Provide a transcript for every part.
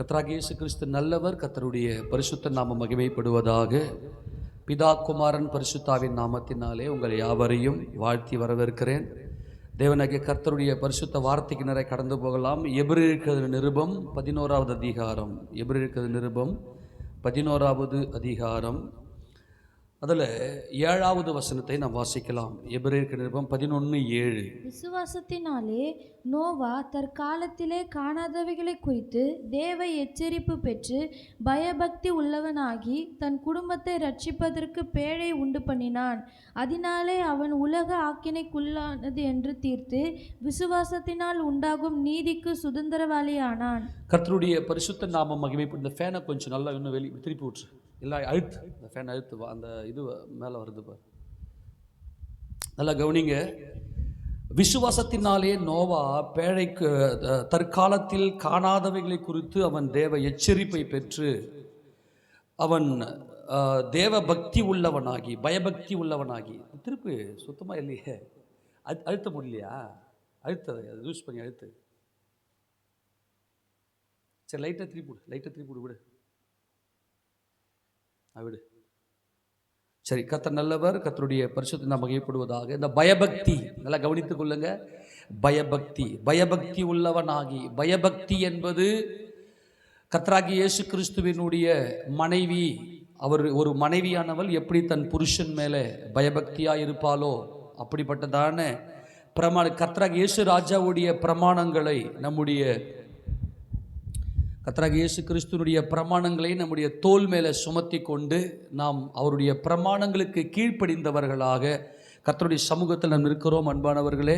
கர்த்தராகிய இயேசு கிறிஸ்து நல்லவர். கர்த்தருடைய பரிசுத்த நாமம் மகிமைப்படுவதாக. பிதா குமாரன் பரிசுத்தாவின் நாமத்தினாலே உங்கள் யாவரையும் வாழ்த்தி வரவேற்கிறேன். தேவனாகிய கர்த்தருடைய பரிசுத்த வார்த்தைக்கு நிறைய கடந்து போகலாம். எபிரேயர் நிருபம் 11வது அதிகாரம். எபிரேயர் நிருபம் 11வது அதிகாரம், அதில் 7வது வசனத்தை நாம் வாசிக்கலாம். எபிரேயர் நிருபம் 11:7. விசுவாசத்தினாலே நோவா தற்காலத்திலே காணாதவைகளை குறித்து தேவ எச்சரிப்பு பெற்று பயபக்தி உள்ளவனாகி தன் குடும்பத்தை ரட்சிப்பதற்கு பேழை உண்டு பண்ணினான். அதனாலே அவன் உலக ஆக்கினைக்குள்ளானது என்று தீர்த்து விசுவாசத்தினால் உண்டாகும் நீதிக்கு சுதந்திரவாளியானான். கர்த்தருடைய பரிசுத்த நாமம் மகிமைப்படும். இந்த ஃபேனை கொஞ்சம் நல்லா இன்னும் திருப்பி விட்டுரு. இல்லை அழுத்து, இந்த ஃபேன் அழுத்து, அந்த இது மேலே வருது பார், நல்லா கவனிங்க. விசுவாசத்தினாலே நோவா பேழைக்கு தற்காலத்தில் காணாதவைகளை குறித்து அவன் தேவ எச்சரிப்பை பெற்று அவன் தேவ பக்தி உள்ளவனாகி பயபக்தி உள்ளவனாகி. திருப்பி சுத்தமாக இல்லையே, அழுத்த முடியலையா? அழுத்ததை அது யூஸ் பண்ணி அழுத்து. சரி, லைட்டாக திருப்பி விடு விடு. சரி, கர்த்தர் நல்லவர். கர்த்தருடைய பரிசுத்த நாமம் மகிமைப்படுவதாக. இந்த பயபக்தி நல்லா கவனித்துக் கொள்ளுங்க. பயபக்தி உள்ளவனாகி. பயபக்தி என்பது கர்த்தராகிய இயேசு கிறிஸ்துவினுடைய மனைவி. அவர் ஒரு மனைவியானவள் எப்படி தன் புருஷன் மேலே பயபக்தியாக இருப்பாளோ அப்படிப்பட்டதான கர்த்தராகிய இயேசு ராஜாவுடைய பிரமாணங்களை கர்த்தராகிய இயேசு கிறிஸ்துவனுடைய பிரமாணங்களை நம்முடைய தோள் மேலே சுமத்தி கொண்டு நாம் அவருடைய பிரமாணங்களுக்கு கீழ்ப்படிந்தவர்களாக கர்த்தருடைய சமூகத்தில் நாம் இருக்கிறோம். அன்பானவர்களே,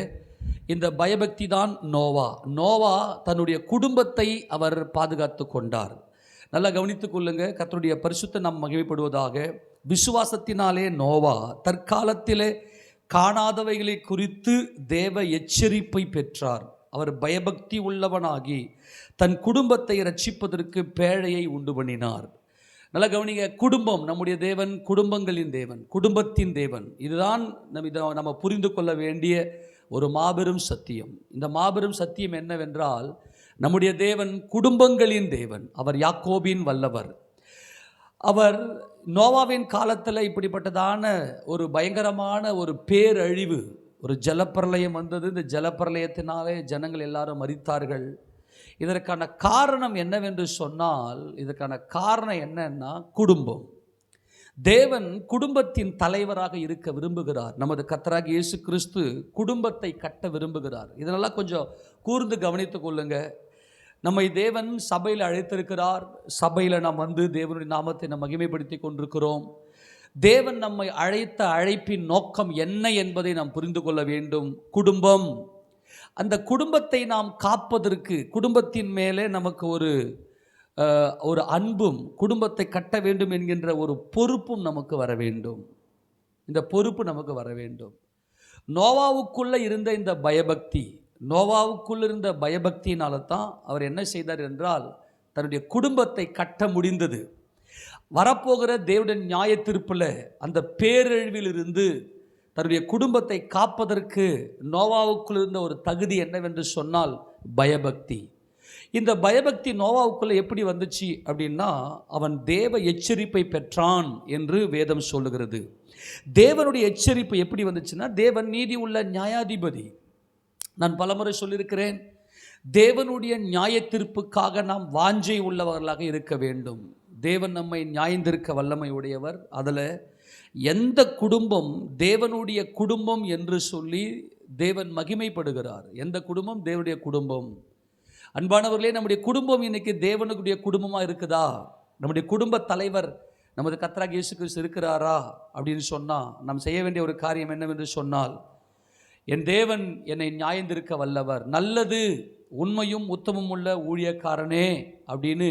இந்த பயபக்தி தான் நோவா தன்னுடைய குடும்பத்தை அவர் பாதுகாத்து கொண்டார். நல்லா கவனித்துக் கொள்ளுங்க. கர்த்தருடைய பரிசுத்த நாம் மகிமைப்படுவதாக. விசுவாசத்தினாலே நோவா தற்காலத்திலே காணாதவைகளை குறித்து தேவ எச்சரிப்பை பெற்றார். அவர் பயபக்தி உள்ளவனாகி தன் குடும்பத்தை ரட்சிப்பதற்கு பேழையை உண்டு பண்ணினார். நல்லா கவனிங்க. குடும்பம் நம்முடைய தேவன், குடும்பங்களின் தேவன், குடும்பத்தின் தேவன். இதுதான் நம்ம புரிந்து கொள்ள வேண்டிய ஒரு மாபெரும் சத்தியம். இந்த மாபெரும் சத்தியம் என்னவென்றால், நம்முடைய தேவன் குடும்பங்களின் தேவன். அவர் யாக்கோபின் வல்லவர். அவர் நோவாவின் காலத்தில் இப்படிப்பட்டதான ஒரு பயங்கரமான ஒரு பேரழிவு, ஒரு ஜலப்பிரளயம் வந்தது. இந்த ஜலப்பிரளயத்தினாலே ஜனங்கள் எல்லாரும் மரித்தார்கள். இதற்கான காரணம் என்னவென்று சொன்னால், இதற்கான காரணம் என்னன்னா குடும்பம். தேவன் குடும்பத்தின் தலைவராக இருக்க விரும்புகிறார். நமது கர்த்தராகிய இயேசு கிறிஸ்து குடும்பத்தை கட்ட விரும்புகிறார். இதனெல்லாம் கொஞ்சம் கூர்ந்து கவனித்துக் கொள்ளுங்க. நம்மை தேவன் சபையில் அழைத்திருக்கிறார். சபையில் நாம் வந்து தேவனுடைய நாமத்தை நாம் மகிமைப்படுத்தி கொண்டிருக்கிறோம். தேவன் நம்மை அழைத்த அழைப்பின் நோக்கம் என்ன என்பதை நாம் புரிந்து கொள்ள வேண்டும். குடும்பம். அந்த குடும்பத்தை நாம் காப்பதற்கு, குடும்பத்தின் மேலே நமக்கு ஒரு அன்பும், குடும்பத்தை கட்ட வேண்டும் என்கின்ற ஒரு பொறுப்பும் நமக்கு வர வேண்டும். இந்த பொறுப்பு நமக்கு வர வேண்டும். நோவாவுக்குள்ள இருந்த இந்த பயபக்தி, நோவாவுக்குள்ள இருந்த பயபக்தியினால தான் அவர் என்ன செய்தார் என்றால், தன்னுடைய குடும்பத்தை கட்ட முடிந்தது. வரப்போகிற தேவனுடைய நியாய தீர்ப்பில் அந்த பேரழிவிலிருந்து தன்னுடைய குடும்பத்தை காப்பதற்கு நோவாவுக்குள் இருந்த ஒரு தகுதி என்னவென்று சொன்னால் பயபக்தி. இந்த பயபக்தி நோவாவுக்குள்ள எப்படி வந்துச்சு அப்படின்னா, அவன் தேவ எச்சரிப்பை பெற்றான் என்று வேதம் சொல்லுகிறது. தேவனுடைய எச்சரிப்பு எப்படி வந்துச்சுன்னா, தேவன் நீதி உள்ள நியாயாதிபதி. நான் பலமுறை சொல்லியிருக்கிறேன், தேவனுடைய நியாய தீர்ப்புக்காக நாம் வாஞ்சை உள்ளவர்களாக இருக்க வேண்டும். தேவன் நம்மை நியாயந்திருக்க வல்லமை உடையவர். அதில் எந்த குடும்பம் தேவனுடைய குடும்பம் என்று சொல்லி தேவன் மகிமைப்படுகிறார். எந்த குடும்பம் தேவனுடைய குடும்பம். அன்பானவர்களே, நம்முடைய குடும்பம் இன்னைக்கு தேவனுடைய குடும்பமாக இருக்குதா? நம்முடைய குடும்ப தலைவர் நமது கர்த்தராகிய இயேசு கிறிஸ்து இருக்கிறாரா அப்படின்னு சொன்னால், நாம் செய்ய வேண்டிய ஒரு காரியம் என்னவென்று சொன்னால், என் தேவன் என்னை நியாயந்திருக்க வல்லவர், நல்லது உண்மையும் உத்தமும் உள்ள ஊழியக்காரனே அப்படின்னு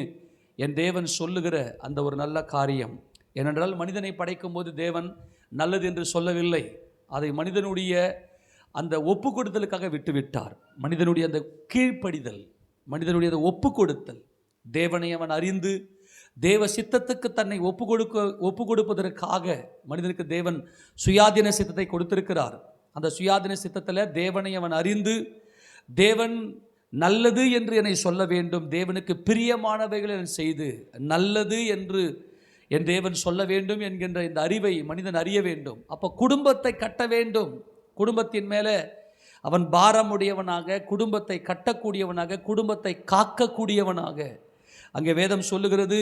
என் தேவன் சொல்லுகிற அந்த ஒரு நல்ல காரியம். ஏனென்றால் மனிதனை படைக்கும் போது தேவன் நல்லது என்று சொல்லவில்லை. அதை மனிதனுடைய அந்த ஒப்பு கொடுத்தலுக்காக விட்டுவிட்டார். மனிதனுடைய அந்த கீழ்ப்படிதல், மனிதனுடைய அந்த ஒப்பு கொடுத்தல், தேவனை அவன் அறிந்து தேவ சித்தத்துக்கு தன்னை ஒப்பு கொடுப்பதற்காக மனிதனுக்கு தேவன் சுயாதீன சித்தத்தை கொடுத்திருக்கிறார். அந்த சுயாதீன சித்தத்தில் தேவனை அவன் அறிந்து தேவன் நல்லது என்று என்னை சொல்ல வேண்டும், தேவனுக்கு பிரியமானவைகளை நான் செய்து நல்லது என்று என் தேவன் சொல்ல வேண்டும் என்கின்ற இந்த அறிவை மனிதன் அறிய வேண்டும். அப்போ குடும்பத்தை கட்ட வேண்டும். குடும்பத்தின் மேலே அவன் பாரமுடையவனாக, குடும்பத்தை கட்டக்கூடியவனாக, குடும்பத்தை காக்கக்கூடியவனாக. அங்கே வேதம் சொல்லுகிறது,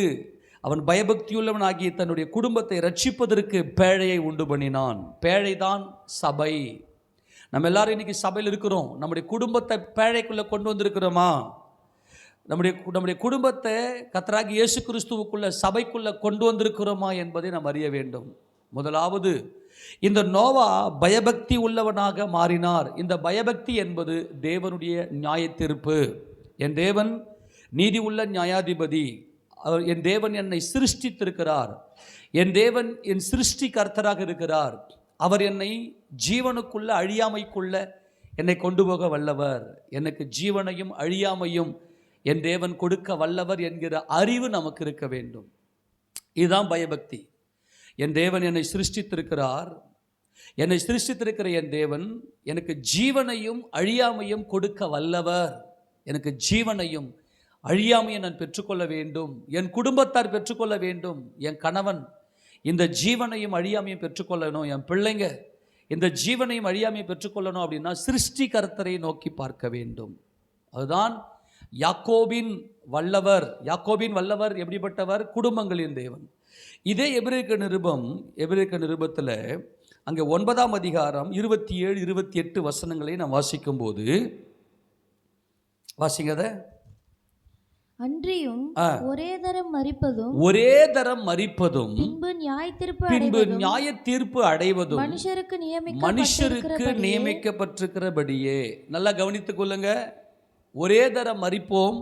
அவன் பயபக்தியுள்ளவனாகி தன்னுடைய குடும்பத்தை ரட்சிப்பதற்கு பேழையை உண்டு பண்ணினான். பேழைதான் சபை. நம்ம எல்லாரும் இன்னைக்கு சபையில் இருக்கிறோம். நம்முடைய குடும்பத்தை பேழைக்குள்ளே கொண்டு வந்திருக்கிறோமா? நம்முடைய குடும்பத்தை கர்த்தராகிய இயேசு கிறிஸ்துவுக்குள்ள சபைக்குள்ளே கொண்டு வந்திருக்கிறோமா என்பதை நாம் அறிய வேண்டும். முதலாவது, இந்த நோவா பயபக்தி உள்ளவனாக மாறினார். இந்த பயபக்தி என்பது தேவனுடைய நியாயத்தீர்ப்பு. என் தேவன் நீதி உள்ள நியாயாதிபதி. என் தேவன் என்னை சிருஷ்டித்திருக்கிறார். என் தேவன் என் சிருஷ்டி கர்த்தராக இருக்கிறார். அவர் என்னை ஜீவனுக்குள்ள அழியாமைக்குள்ள என்னை கொண்டு போக வல்லவர். எனக்கு ஜீவனையும் அழியாமையும் என் தேவன் கொடுக்க வல்லவர் என்கிற அறிவு நமக்கு இருக்க வேண்டும். இதுதான் பயபக்தி. என் தேவன் என்னை சிருஷ்டித்திருக்கிறார். என்னை சிருஷ்டித்திருக்கிற என் தேவன் எனக்கு ஜீவனையும் அழியாமையும் கொடுக்க வல்லவர். எனக்கு ஜீவனையும் அழியாமையை நான் பெற்றுக்கொள்ள வேண்டும். என் குடும்பத்தார் பெற்றுக்கொள்ள வேண்டும். என் கணவன் இந்த ஜீவனையும் அழியாமையும் பெற்றுக்கொள்ளணும். என் பிள்ளைங்க இந்த ஜீவனையும் அழியாமையும் பெற்றுக்கொள்ளணும். அப்படின்னா சிருஷ்டி கர்த்தரை நோக்கி பார்க்க வேண்டும். அதுதான் யாக்கோபின் வல்லவர். யாக்கோபின் வல்லவர் எப்படிப்பட்டவர்? குடும்பங்களின் தேவன். இதே எபிரேக்க நிருபத்தில் அங்கே 9ஆம் அதிகாரம் 27, 28 வசனங்களை நாம் வாசிக்கும் போது, வாசிங்கத. அன்றியும் ஒரே தரம் மரிப்பதும் பின்பு நியாய தீர்ப்பு அடைவதும் மனுஷருக்கு நியமிக்கப்பட்டிருக்கிறபடியே. நல்லா கவனித்துக் கொள்ளுங்க. ஒரே தரம் மரிப்போம்,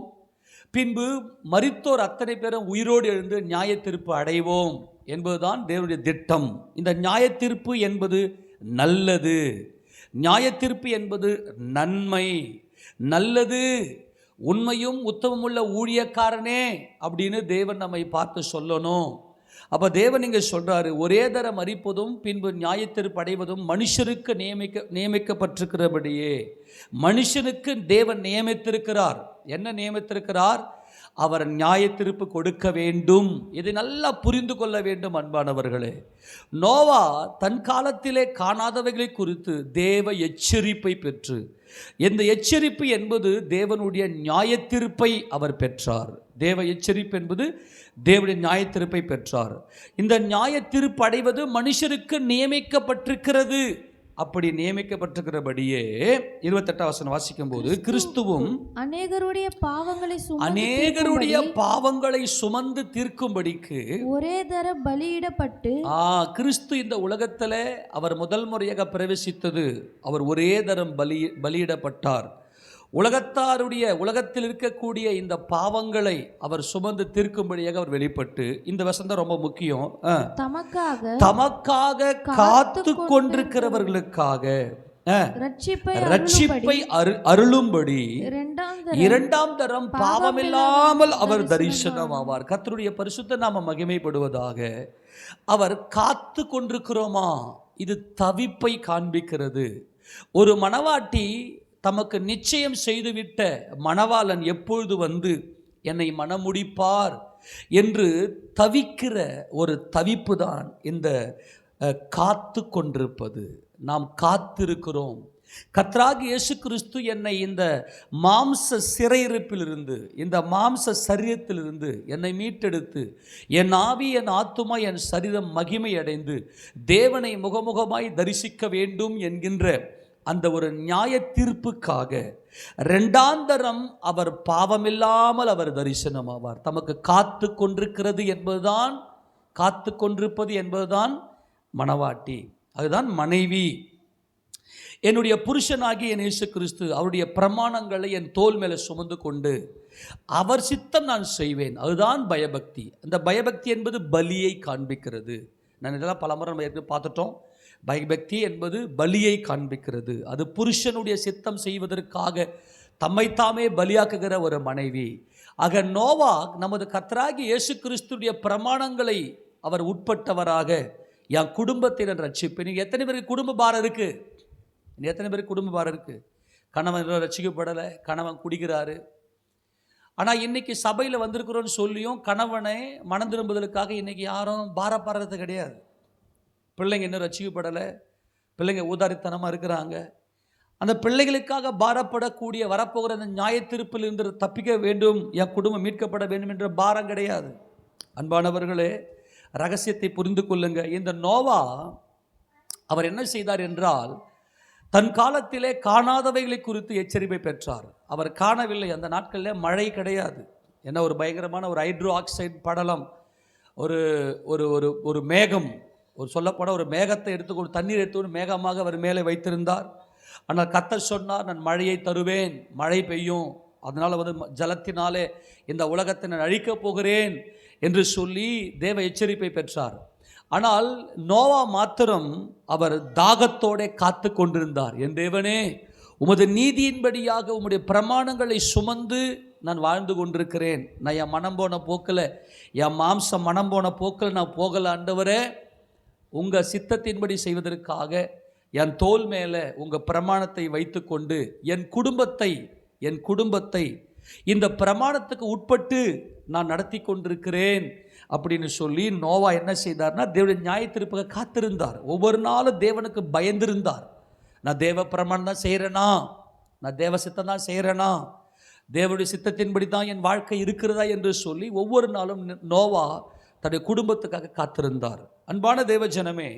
பின்பு மரித்தோர் அத்தனை பேரும் உயிரோடு எழுந்து நியாய தீர்ப்பு அடைவோம் என்பதுதான் தேவனுடைய திட்டம். இந்த நியாய தீர்ப்பு என்பது நல்லது. நியாய தீர்ப்பு என்பது நன்மை, நல்லது, உண்மையும் உத்தமமுள்ள ஊழியக்காரனே அப்படின்னு தேவன் நம்மை பார்த்து சொல்லணும். அப்போ தேவன் இங்கே சொல்கிறாரு, ஒரே தரம் மரிப்பதும் பின்பு நியாயத்தீர்ப்பு அடைவதும் மனுஷருக்கு நியமிக்கப்பட்டிருக்கிறபடியே. மனுஷனுக்கு தேவன் நியமித்திருக்கிறார். என்ன நியமித்திருக்கிறார்? அவர் நியாயத்தீர்ப்பு கொடுக்க வேண்டும். இதை நல்லா புரிந்து கொள்ள வேண்டும் அன்பானவர்களே. நோவா தன் காலத்திலே காணாதவைகளை குறித்து தேவ எச்சரிப்பை பெற்று, இந்த எச்சரிப்பு என்பது தேவனுடைய நியாயத்தீர்ப்பை அவர் பெற்றார். தேவ எச்சரிப்பு என்பது தேவனுடைய நியாயத்தீர்ப்பை பெற்றார். இந்த நியாயத்தீர்ப்பு அடைவது மனுஷருக்கு நியமிக்கப்பட்டிருக்கிறது. அப்படி நியமிக்கப்பட்டிருக்கிறபடியே 28 வசனம் வாசிக்கும் போது, கிறிஸ்துவும் அநேகருடைய பாவங்களை சுமந்து தீர்க்கும்படிக்கு ஒரே தர பலியிடப்பட்டு. கிறிஸ்து இந்த உலகத்தில் அவர் முதல் முறையாக பிரவேசித்தது, அவர் ஒரே தரம் பலியிடப்பட்டார். உலகத்தில் இருக்கக்கூடிய இந்த பாவங்களை அவர் சுமந்து தீர்க்கும்படியாக அவர் வெளிப்பட்டு, இந்த வசனம் ரொம்ப முக்கியம், தமக்காக காத்து கொண்டிருக்கிறவர்களுக்காக ரட்சிப்பை அருளும்படி இரண்டாம் தரம் பாவமில்லாமல் அவர் தரிசனமாவார். கர்த்தருடைய பரிசுத்த நாம மகிமைப்படுவதாக. அவர் காத்து கொண்டிருக்கிறோமா? இது தவிப்பை காண்பிக்கிறது. ஒரு மணவாட்டி தமக்கு நிச்சயம் செய்துவிட்ட மணவாளன் எப்பொழுது வந்து என்னை மணமுடிப்பார் என்று தவிக்கிற ஒரு தவிப்பு தான் இந்த காத்து கொண்டிருப்பது. நாம் காத்திருக்கிறோம். கர்த்தராகிய இயேசு கிறிஸ்து என்னை இந்த மாம்ச சிறையிருப்பிலிருந்து, இந்த மாம்ச சரீரத்திலிருந்து என்னை மீட்டெடுத்து, என் ஆவி, என் ஆத்துமா, என் சரீரம் மகிமை அடைந்து தேவனை முகமுகமாய் தரிசிக்க வேண்டும் என்கின்ற அந்த ஒரு நியாய தீர்ப்புக்காக இரண்டாந்தரம் அவர் பாவமில்லாமல் அவர் தரிசனமாவார். தமக்கு காத்து கொண்டிருக்கிறது என்பதுதான், காத்து கொண்டிருப்பது என்பதுதான் மணவாட்டி, அதுதான் மனைவி. என்னுடைய புருஷனாகி என் இயேசு கிறிஸ்து அவருடைய பிரமாணங்களை என் தோல் மேலே சுமந்து கொண்டு அவர் சித்தம் நான் செய்வேன். அதுதான் பயபக்தி. அந்த பயபக்தி என்பது பலியை காண்பிக்கிறது. நான் இதெல்லாம் பலமுறை நம்ம ஏற்கனவே பார்த்துட்டோம். பயபக்தி என்பது பலியை காண்பிக்கிறது. அது புருஷனுடைய சித்தம் செய்வதற்காக தம்மைத்தாமே பலியாக்குகிற ஒரு மனைவி. ஆக நோவா நமது கர்த்தராகிய இயேசு கிறிஸ்துடைய பிரமாணங்களை அவர் உட்பட்டவராக, என் குடும்பத்தை நான் ரட்சிப்பேன். நீங்கள் எத்தனை பேருக்கு குடும்ப பாரம் இருக்குது? எத்தனை பேருக்கு குடும்ப பாரம் இருக்குது? கணவன் இன்னும் ரட்சிக்கப்படலை, கணவன் குடிக்கிறாரு. ஆனால் இன்னைக்கு சபையில் வந்திருக்கிறோன்னு சொல்லியும் கணவனை மனம் திரும்புதலுக்காக இன்னைக்கு யாரும் பாரப்படுறது கிடையாது. பிள்ளைங்க இன்னும் ரட்சிக்கப்படலை, பிள்ளைங்க ஊதாரித்தனமாக இருக்கிறாங்க. அந்த பிள்ளைகளுக்காக பாரப்படக்கூடிய வரப்போகிற அந்த நியாயத்தீர்ப்பில் இருந்து தப்பிக்க வேண்டும், என் குடும்பம் மீட்கப்பட வேண்டும் என்ற பாரம் கிடையாது. அன்பானவர்களே, ரகசியத்தை புரிந்து கொள்ளுங்க. இந்த நோவா அவர் என்ன செய்தார் என்றால், தன் காலத்திலே காணாதவைகளை குறித்து எச்சரிப்பை பெற்றார். அவர் காணவில்லை. அந்த நாட்களில் மழை கிடையாது. என்ன ஒரு பயங்கரமான ஒரு ஹைட்ரோ ஆக்சைடு படலம், ஒரு ஒரு ஒரு ஒரு மேகம், ஒரு சொல்லப்போனால் ஒரு மேகத்தை எடுத்துக்கொண்டு தண்ணீர் எடுத்துக்கொண்டு மேகமாக அவர் மேலே வைத்திருந்தார். ஆனால் கர்த்தர் சொன்னார், நான் மழையை தருவேன், மழை பெய்யும், அதனால் ஜலத்தினாலே இந்த உலகத்தை நான் அழிக்கப் போகிறேன் என்று சொல்லி தேவ எச்சரிப்பை பெற்றார். ஆனால் நோவா மாத்திரம் அவர் தாகத்தோടെ காத்து கொண்டிருந்தார். என் தேவனே, உமது நீதியின்படியாக உம்முடைய பிரமாணங்களை சுமந்து நான் வாழ்ந்து கொண்டிருக்கிறேன். நான் என் மனம் போன போக்கில், என் மாம்சம் மனம் போன போக்கில் நான் போகல ஆண்டவரே. உங்கள் சித்தத்தின்படி செய்வதற்காக என் தோல் மேலே உங்கள் பிரமாணத்தை வைத்து கொண்டு என் குடும்பத்தை இந்த பிரமாணத்துக்கு உட்பட்டு நான் நடத்தி கொண்டிருக்கிறேன் அப்படின்னு சொல்லி நோவா என்ன செய்தார்னா, தேவனுடைய நியாயத்தீர்ப்புக்கு காத்திருந்தார். ஒவ்வொரு நாளும் தேவனுக்கு பயந்திருந்தார். நான் தேவ பிரமாணம் தான் செய்கிறேனா, நான் தேவ சித்தம் தான் செய்கிறேனா, தேவனுடைய சித்தத்தின்படி தான் என் வாழ்க்கை இருக்கிறதா என்று சொல்லி ஒவ்வொரு நாளும் நோவா தன்னுடைய குடும்பத்துக்காக காத்திருந்தார். அன்பான தேவ ஜனமே,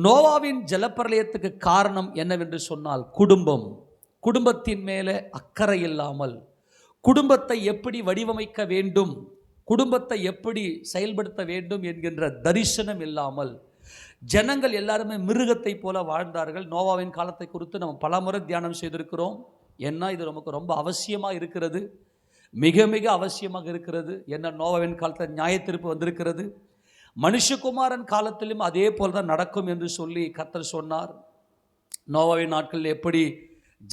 நோவாவின் ஜலப்பிரளயத்துக்கு காரணம் என்னவென்று சொன்னால் குடும்பத்தின் மேலே அக்கறை இல்லாமல், குடும்பத்தை எப்படி வடிவமைக்க வேண்டும், குடும்பத்தை எப்படி செயல்படுத்த வேண்டும் என்கின்ற தரிசனம் இல்லாமல் ஜனங்கள் எல்லாருமே மிருகத்தை போல வாழ்ந்தார்கள். நோவாவின் காலத்தை குறித்து நம்ம பலமுறை தியானம் செய்திருக்கிறோம். ஏன்னா இது நமக்கு ரொம்ப அவசியமாக இருக்கிறது, மிக மிக அவசியமாக இருக்கிறது. என்ன, நோவாவின் காலத்தில் நியாயத்தீர்ப்பு வந்திருக்கிறது, மனுஷகுமாரன் காலத்திலும் அதே போல் தான் நடக்கும் என்று சொல்லி கர்த்தர் சொன்னார். நோவாவின் நாட்களில் எப்படி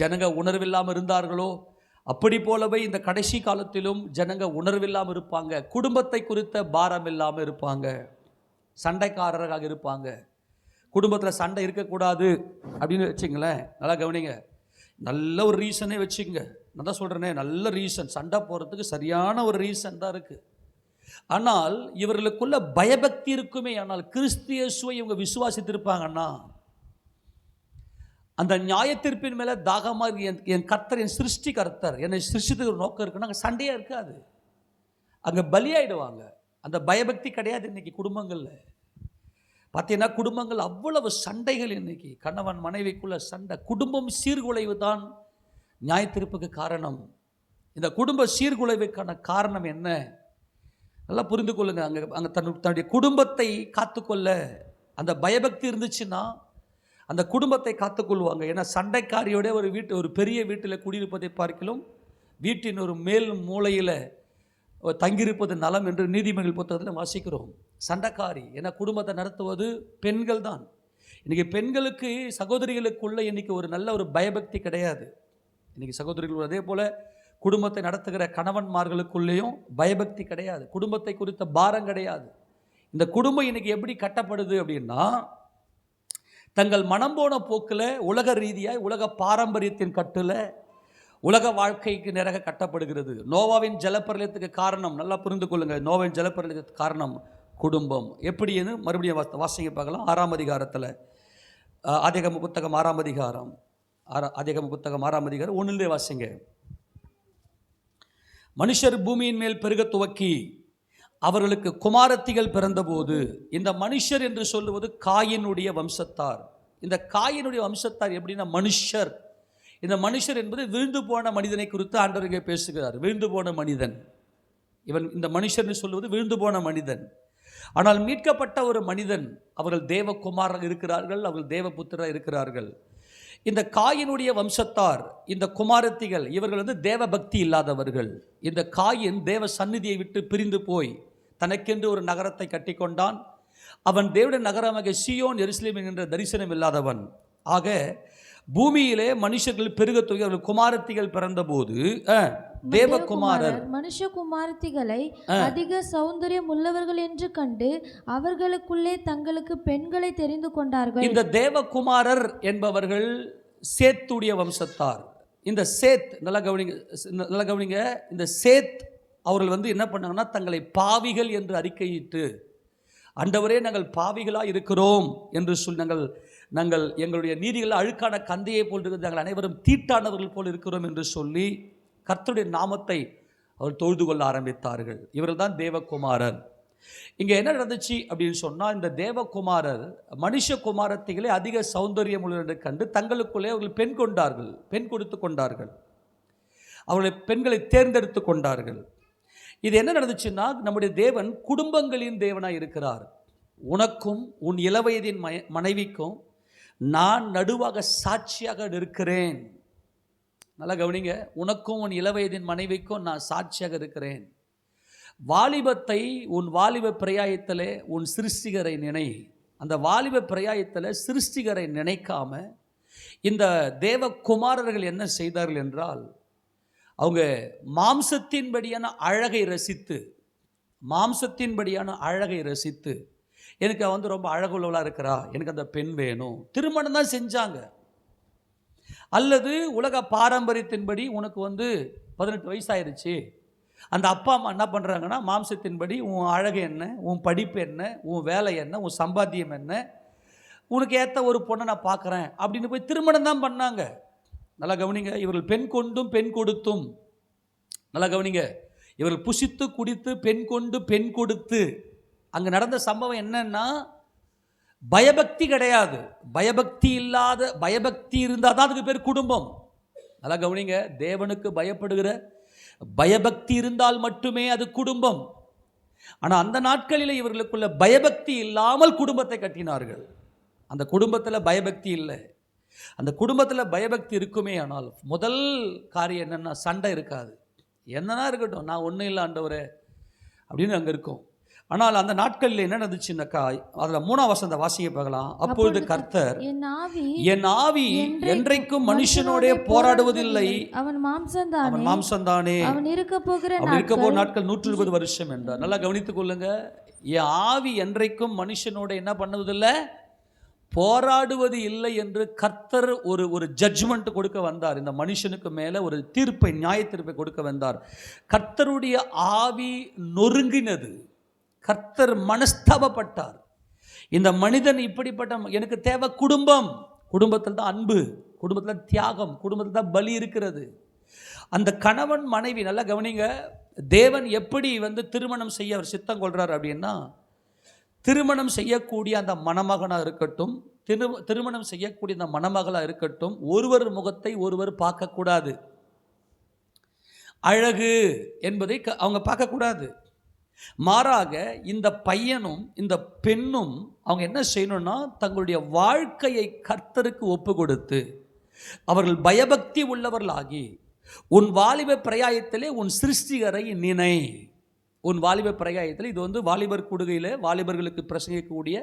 ஜனங்க உணர்வில்லாமல் இருந்தார்களோ அப்படி போலவே இந்த கடைசி காலத்திலும் ஜனங்க உணர்வில்லாமல் இருப்பாங்க, குடும்பத்தை குறித்த பாரம் இல்லாமல் இருப்பாங்க, சண்டைக்காரராக இருப்பாங்க. குடும்பத்தில் சண்டை இருக்கக்கூடாது அப்படின்னு வச்சுங்களேன், நல்லா கவனிங்க, நல்ல ஒரு ரீசனே வச்சுங்க. நான் தான் சொல்கிறேனே, நல்ல ரீசன், சண்டை போகிறதுக்கு சரியான ஒரு ரீசன் தான் இருக்குது. ஆனால் இவர்களுக்குள்ள பயபக்தி இருக்குமே, ஆனால் கிறிஸ்து இயேசுவை இவங்க விசுவாசித்திருப்பாங்கன்னா, அந்த நியாயத்தீர்ப்பின் மேலே தாகமாக என் கர்த்தர், என் சிருஷ்டி கர்த்தர் என்னை சிருஷ்டித்து ஒரு நோக்கம் இருக்குன்னா அங்கே சண்டையாக இருக்காது, அங்கே பலியாயிடுவாங்க. அந்த பயபக்தி கிடையாது இன்னைக்கு குடும்பங்களில். பார்த்தீங்கன்னா குடும்பங்கள் அவ்வளவு சண்டைகள் இன்னைக்கு, கணவன் மனைவிக்குள்ள சண்டை. குடும்பம் சீர்குலைவு தான் நியாயத்தீர்ப்புக்கு காரணம். இந்த குடும்ப சீர்குலைவுக்கான காரணம் என்ன, நல்லா புரிந்து கொள்ளுங்க. அங்கே தன்னுடைய குடும்பத்தை காத்துக்கொள்ள அந்த பயபக்தி இருந்துச்சுன்னா அந்த குடும்பத்தை காத்துக்கொள்வாங்க. ஏன்னா சண்டைக்காரியோட ஒரு பெரிய வீட்டில் குடியிருப்பதை பார்க்கலாம் வீட்டின் ஒரு மேல் மூலையில் தங்கியிருப்பது நலம் என்று நீதிமொழிகள் புத்தகத்தில் வாசிக்கிறோம். சண்டைக்காரி, ஏன்னா குடும்பத்தை நடத்துவது பெண்கள் தான். இன்றைக்கி பெண்களுக்கு, சகோதரிகளுக்குள்ள இன்றைக்கி ஒரு நல்ல ஒரு பயபக்தி கிடையாது. இன்றைக்கி சகோதரிகள் அதே போல் குடும்பத்தை நடத்துகிற கணவன்மார்களுக்குள்ளேயும் பயபக்தி கிடையாது, குடும்பத்தை குறித்த பாரம் கிடையாது. இந்த குடும்பம் இன்றைக்கி எப்படி கட்டப்படுது அப்படின்னா, தங்கள் மனம் போன போக்கில் உலக ரீதியாய் உலக பாரம்பரியத்தின் கட்டில் உலக வாழ்க்கைக்கு நேராக கட்டப்படுகிறது. நோவாவின் ஜலப்பிரளயத்துக்கு காரணம் நல்லா புரிந்து கொள்ளுங்கள். நோவாவின் ஜலப்பிரளயத்துக்கு காரணம் குடும்பம். எப்படின்னு மறுபடியும் வாசிங்க பார்க்கலாம். 6ஆம் அதிகாரத்தில், ஆதியாகம புத்தகம் 6ஆம் அதிகாரம், ஆதியாகம புத்தகம் 6ஆம் அதிகாரம் 1 வாசிங்க. மனுஷர் பூமியின் மேல் பெருக துவக்கி அவர்களுக்கு குமாரத்திகள் பிறந்தபோது, இந்த மனுஷர் என்று சொல்லுவது காயினுடைய வம்சத்தார். இந்த காயினுடைய வம்சத்தார் எப்படின்னா மனுஷர். இந்த மனுஷர் என்பது விழுந்து போன மனிதனை குறித்து ஆண்டவர் இங்கே பேசுகிறார். விழுந்து போன மனிதன் இவன். இந்த மனுஷர்னு சொல்லுவது விழுந்து போன மனிதன். ஆனால் மீட்கப்பட்ட ஒரு மனிதன், அவர்கள் தேவகுமாரர்கள் இருக்கிறார்கள், அவர்கள் தேவபுத்திரர் இருக்கிறார்கள். இந்த காயினுடைய வம்சத்தார், இந்த குமாரத்திகள், இவர்கள் தேவ பக்தி இல்லாதவர்கள். இந்த காயின் தேவ சந்நிதியை விட்டு பிரிந்து போய் தனக்கென்று ஒரு நகரத்தை கட்டி கொண்டான். அவன் தேவனுடைய நகரமாக சீயோன் எருசலேம் என்கின்ற தரிசனம் இல்லாதவன். ஆக பூமியிலே மனுஷர்கள் பெருகத் அவர்கள் குமாரத்திகள் பிறந்தபோது தேவகுமாரர் மனுஷகுமாரத்திகளை அதிக சௌந்தரியம் உள்ளவர்கள் என்று கண்டு அவர்களுக்குள்ளே தங்களுக்கு பெண்களை தெரிந்து கொண்டார்கள். இந்த தேவகுமாரர் என்பவர்கள் சேத்துடைய வம்சத்தார். இந்த சேத் நல்லா கவனிங்க, இந்த சேத் அவர்கள் வந்து என்ன பண்ணாங்கன்னா, தங்களை பாவிகள் என்று அறிக்கையிட்டு, ஆண்டவரே நாங்கள் பாவிகளாக இருக்கிறோம் என்று சொல்லி, நாங்கள் எங்களுடைய நீதிகள் அழுக்கான கந்தையை போல் இருக்கிறது, நாங்கள் அனைவரும் தீட்டானவர்கள் போல் இருக்கிறோம் என்று சொல்லி கர்த்தருடைய நாமத்தை அவர் தொழுது கொள்ள ஆரம்பித்தார்கள். இவர்கள் தான் தேவகுமாரர். இங்கே என்ன நடந்துச்சு அப்படின்னு சொன்னால், இந்த தேவகுமாரர் மனுஷ குமாரத்திகளே அதிக சௌந்தரியம் உள்ளதை கண்டு தங்களுக்குள்ளே அவர்கள் பெண் கொடுத்து கொண்டார்கள். அவர்களை பெண்களை தேர்ந்தெடுத்து கொண்டார்கள். இது என்ன நடந்துச்சுன்னா, நம்முடைய தேவன் குடும்பங்களின் தேவனாக இருக்கிறார். உனக்கும் உன் இளவயதின் மனைவிக்கும் நான் நடுவாக சாட்சியாக இருக்கிறேன். நல்லா கவனிங்க, உனக்கும் உன் இளவயதின் மனைவிக்கும் நான் சாட்சியாக இருக்கிறேன். வாலிபத்தை உன் வாலிப பிரயாயத்தில் உன் சிருஷ்டிகரை நினை. அந்த வாலிப பிரயாயத்தில் சிருஷ்டிகரை நினைக்காம இந்த தேவகுமாரர்கள் என்ன செய்தார்கள் என்றால், அவங்க மாம்சத்தின்படியான அழகை ரசித்து எனக்கு வந்து ரொம்ப அழகுள்ளவளாக இருக்கிறா, எனக்கு அந்த பெண் வேணும், திருமணம் தான் செஞ்சாங்க. அல்லது உலக பாரம்பரியத்தின்படி உனக்கு வந்து 18 வயசாயிருச்சு, அந்த அப்பா அம்மா என்ன பண்ணுறாங்கன்னா, மாம்சத்தின்படி உன் அழகு என்ன, உன் படிப்பு என்ன, உன் வேலை என்ன, உன் சம்பாத்தியம் என்ன, உனக்கு ஏற்ற ஒரு பொண்ணை நான் பார்க்குறேன் அப்படின்னு போய் திருமணம் தான் பண்ணாங்க. நல்லா கவனிங்க, இவர்கள் பெண் கொண்டும் பெண் கொடுத்தும், நல்லா கவனிங்க, இவர்கள் புசித்து குடித்து பெண் கொண்டு பெண் கொடுத்து, அங்கே நடந்த சம்பவம் என்னன்னா, பயபக்தி கிடையாது. பயபக்தி இருந்தால் தான் அதுக்கு பேர் குடும்பம். நல்லா கவனிங்க, தேவனுக்கு பயப்படுகிற பயபக்தி இருந்தால் மட்டுமே அது குடும்பம். ஆனால் அந்த நாட்களில் இவர்களுக்குள்ள பயபக்தி இல்லாமல் குடும்பத்தை கட்டினார்கள். அந்த குடும்பத்தில் பயபக்தி இல்லை. அந்த குடும்பத்தில் பயபக்தி இருக்குமே ஆனால் முதல் காரியம் என்னென்னா, சண்டை இருக்காது. என்னன்னா இருக்கட்டும், நான் ஒன்றும் இல்லை ஆண்டவரே அப்படின்னு அங்கே இருக்கும். ஆனால் அந்த நாட்களில் என்ன நடந்துச்சுன்னாக்கா, அதில் 3ஆம் வசனத்தை வாசிக்க பார்க்கலாம். அப்பொழுது கர்த்தர், என் ஆவி என்றைக்கும் மனுஷனோட போராடுவதில்லை, அவன் மாம்சம்தானே, அவன் இருக்க போகிற நாட்கள் 120 வருஷம் என்றார். நல்லா கவனித்துக் கொள்ளுங்க, என் ஆவி என்றைக்கும் மனுஷனோட என்ன பண்ணுவதில்லை, போராடுவது இல்லை என்று கர்த்தர் ஒரு ஜட்ஜ்மெண்ட் கொடுக்க வந்தார். இந்த மனுஷனுக்கு மேலே ஒரு தீர்ப்பை, நியாய தீர்ப்பை கொடுக்க வந்தார். கர்த்தருடைய ஆவி நொறுங்கினது. கர்த்தர் மனஸ்தாபப்பட்டார். இந்த மனிதன் இப்படிப்பட்ட, எனக்கு தேவை குடும்பம், குடும்பத்தில் தான் அன்பு, குடும்பத்தில் தியாகம், குடும்பத்தில் தான் பலி இருக்கிறது. அந்த கணவன் மனைவி, நல்லா கவனிங்க, தேவன் எப்படி வந்து திருமணம் செய்ய அவர் சித்தம் கொள்றார் அப்படின்னா, திருமணம் செய்யக்கூடிய அந்த மணமகனாக இருக்கட்டும், திருமணம் செய்யக்கூடிய அந்த மணமகளாக இருக்கட்டும், ஒருவர் முகத்தை ஒருவர் பார்க்கக்கூடாது. அழகு என்பதை அவங்க பார்க்கக்கூடாது. மாறாக இந்த பையனும் இந்த பெண்ணும் அவங்க என்ன செய்யணும்னா, தங்களுடைய வாழ்க்கையை கர்த்தருக்கு ஒப்பு கொடுத்து அவர்கள் பயபக்தி உள்ளவர்களாகி, உன் வாலிப பிரயாயத்திலே உன் சிருஷ்டிகரை நினை. உன் வாலிப பிரயாயத்தில், இது வந்து வாலிபர் கூடுகையில் வாலிபர்களுக்கு பிரசங்கிக்கக்கூடிய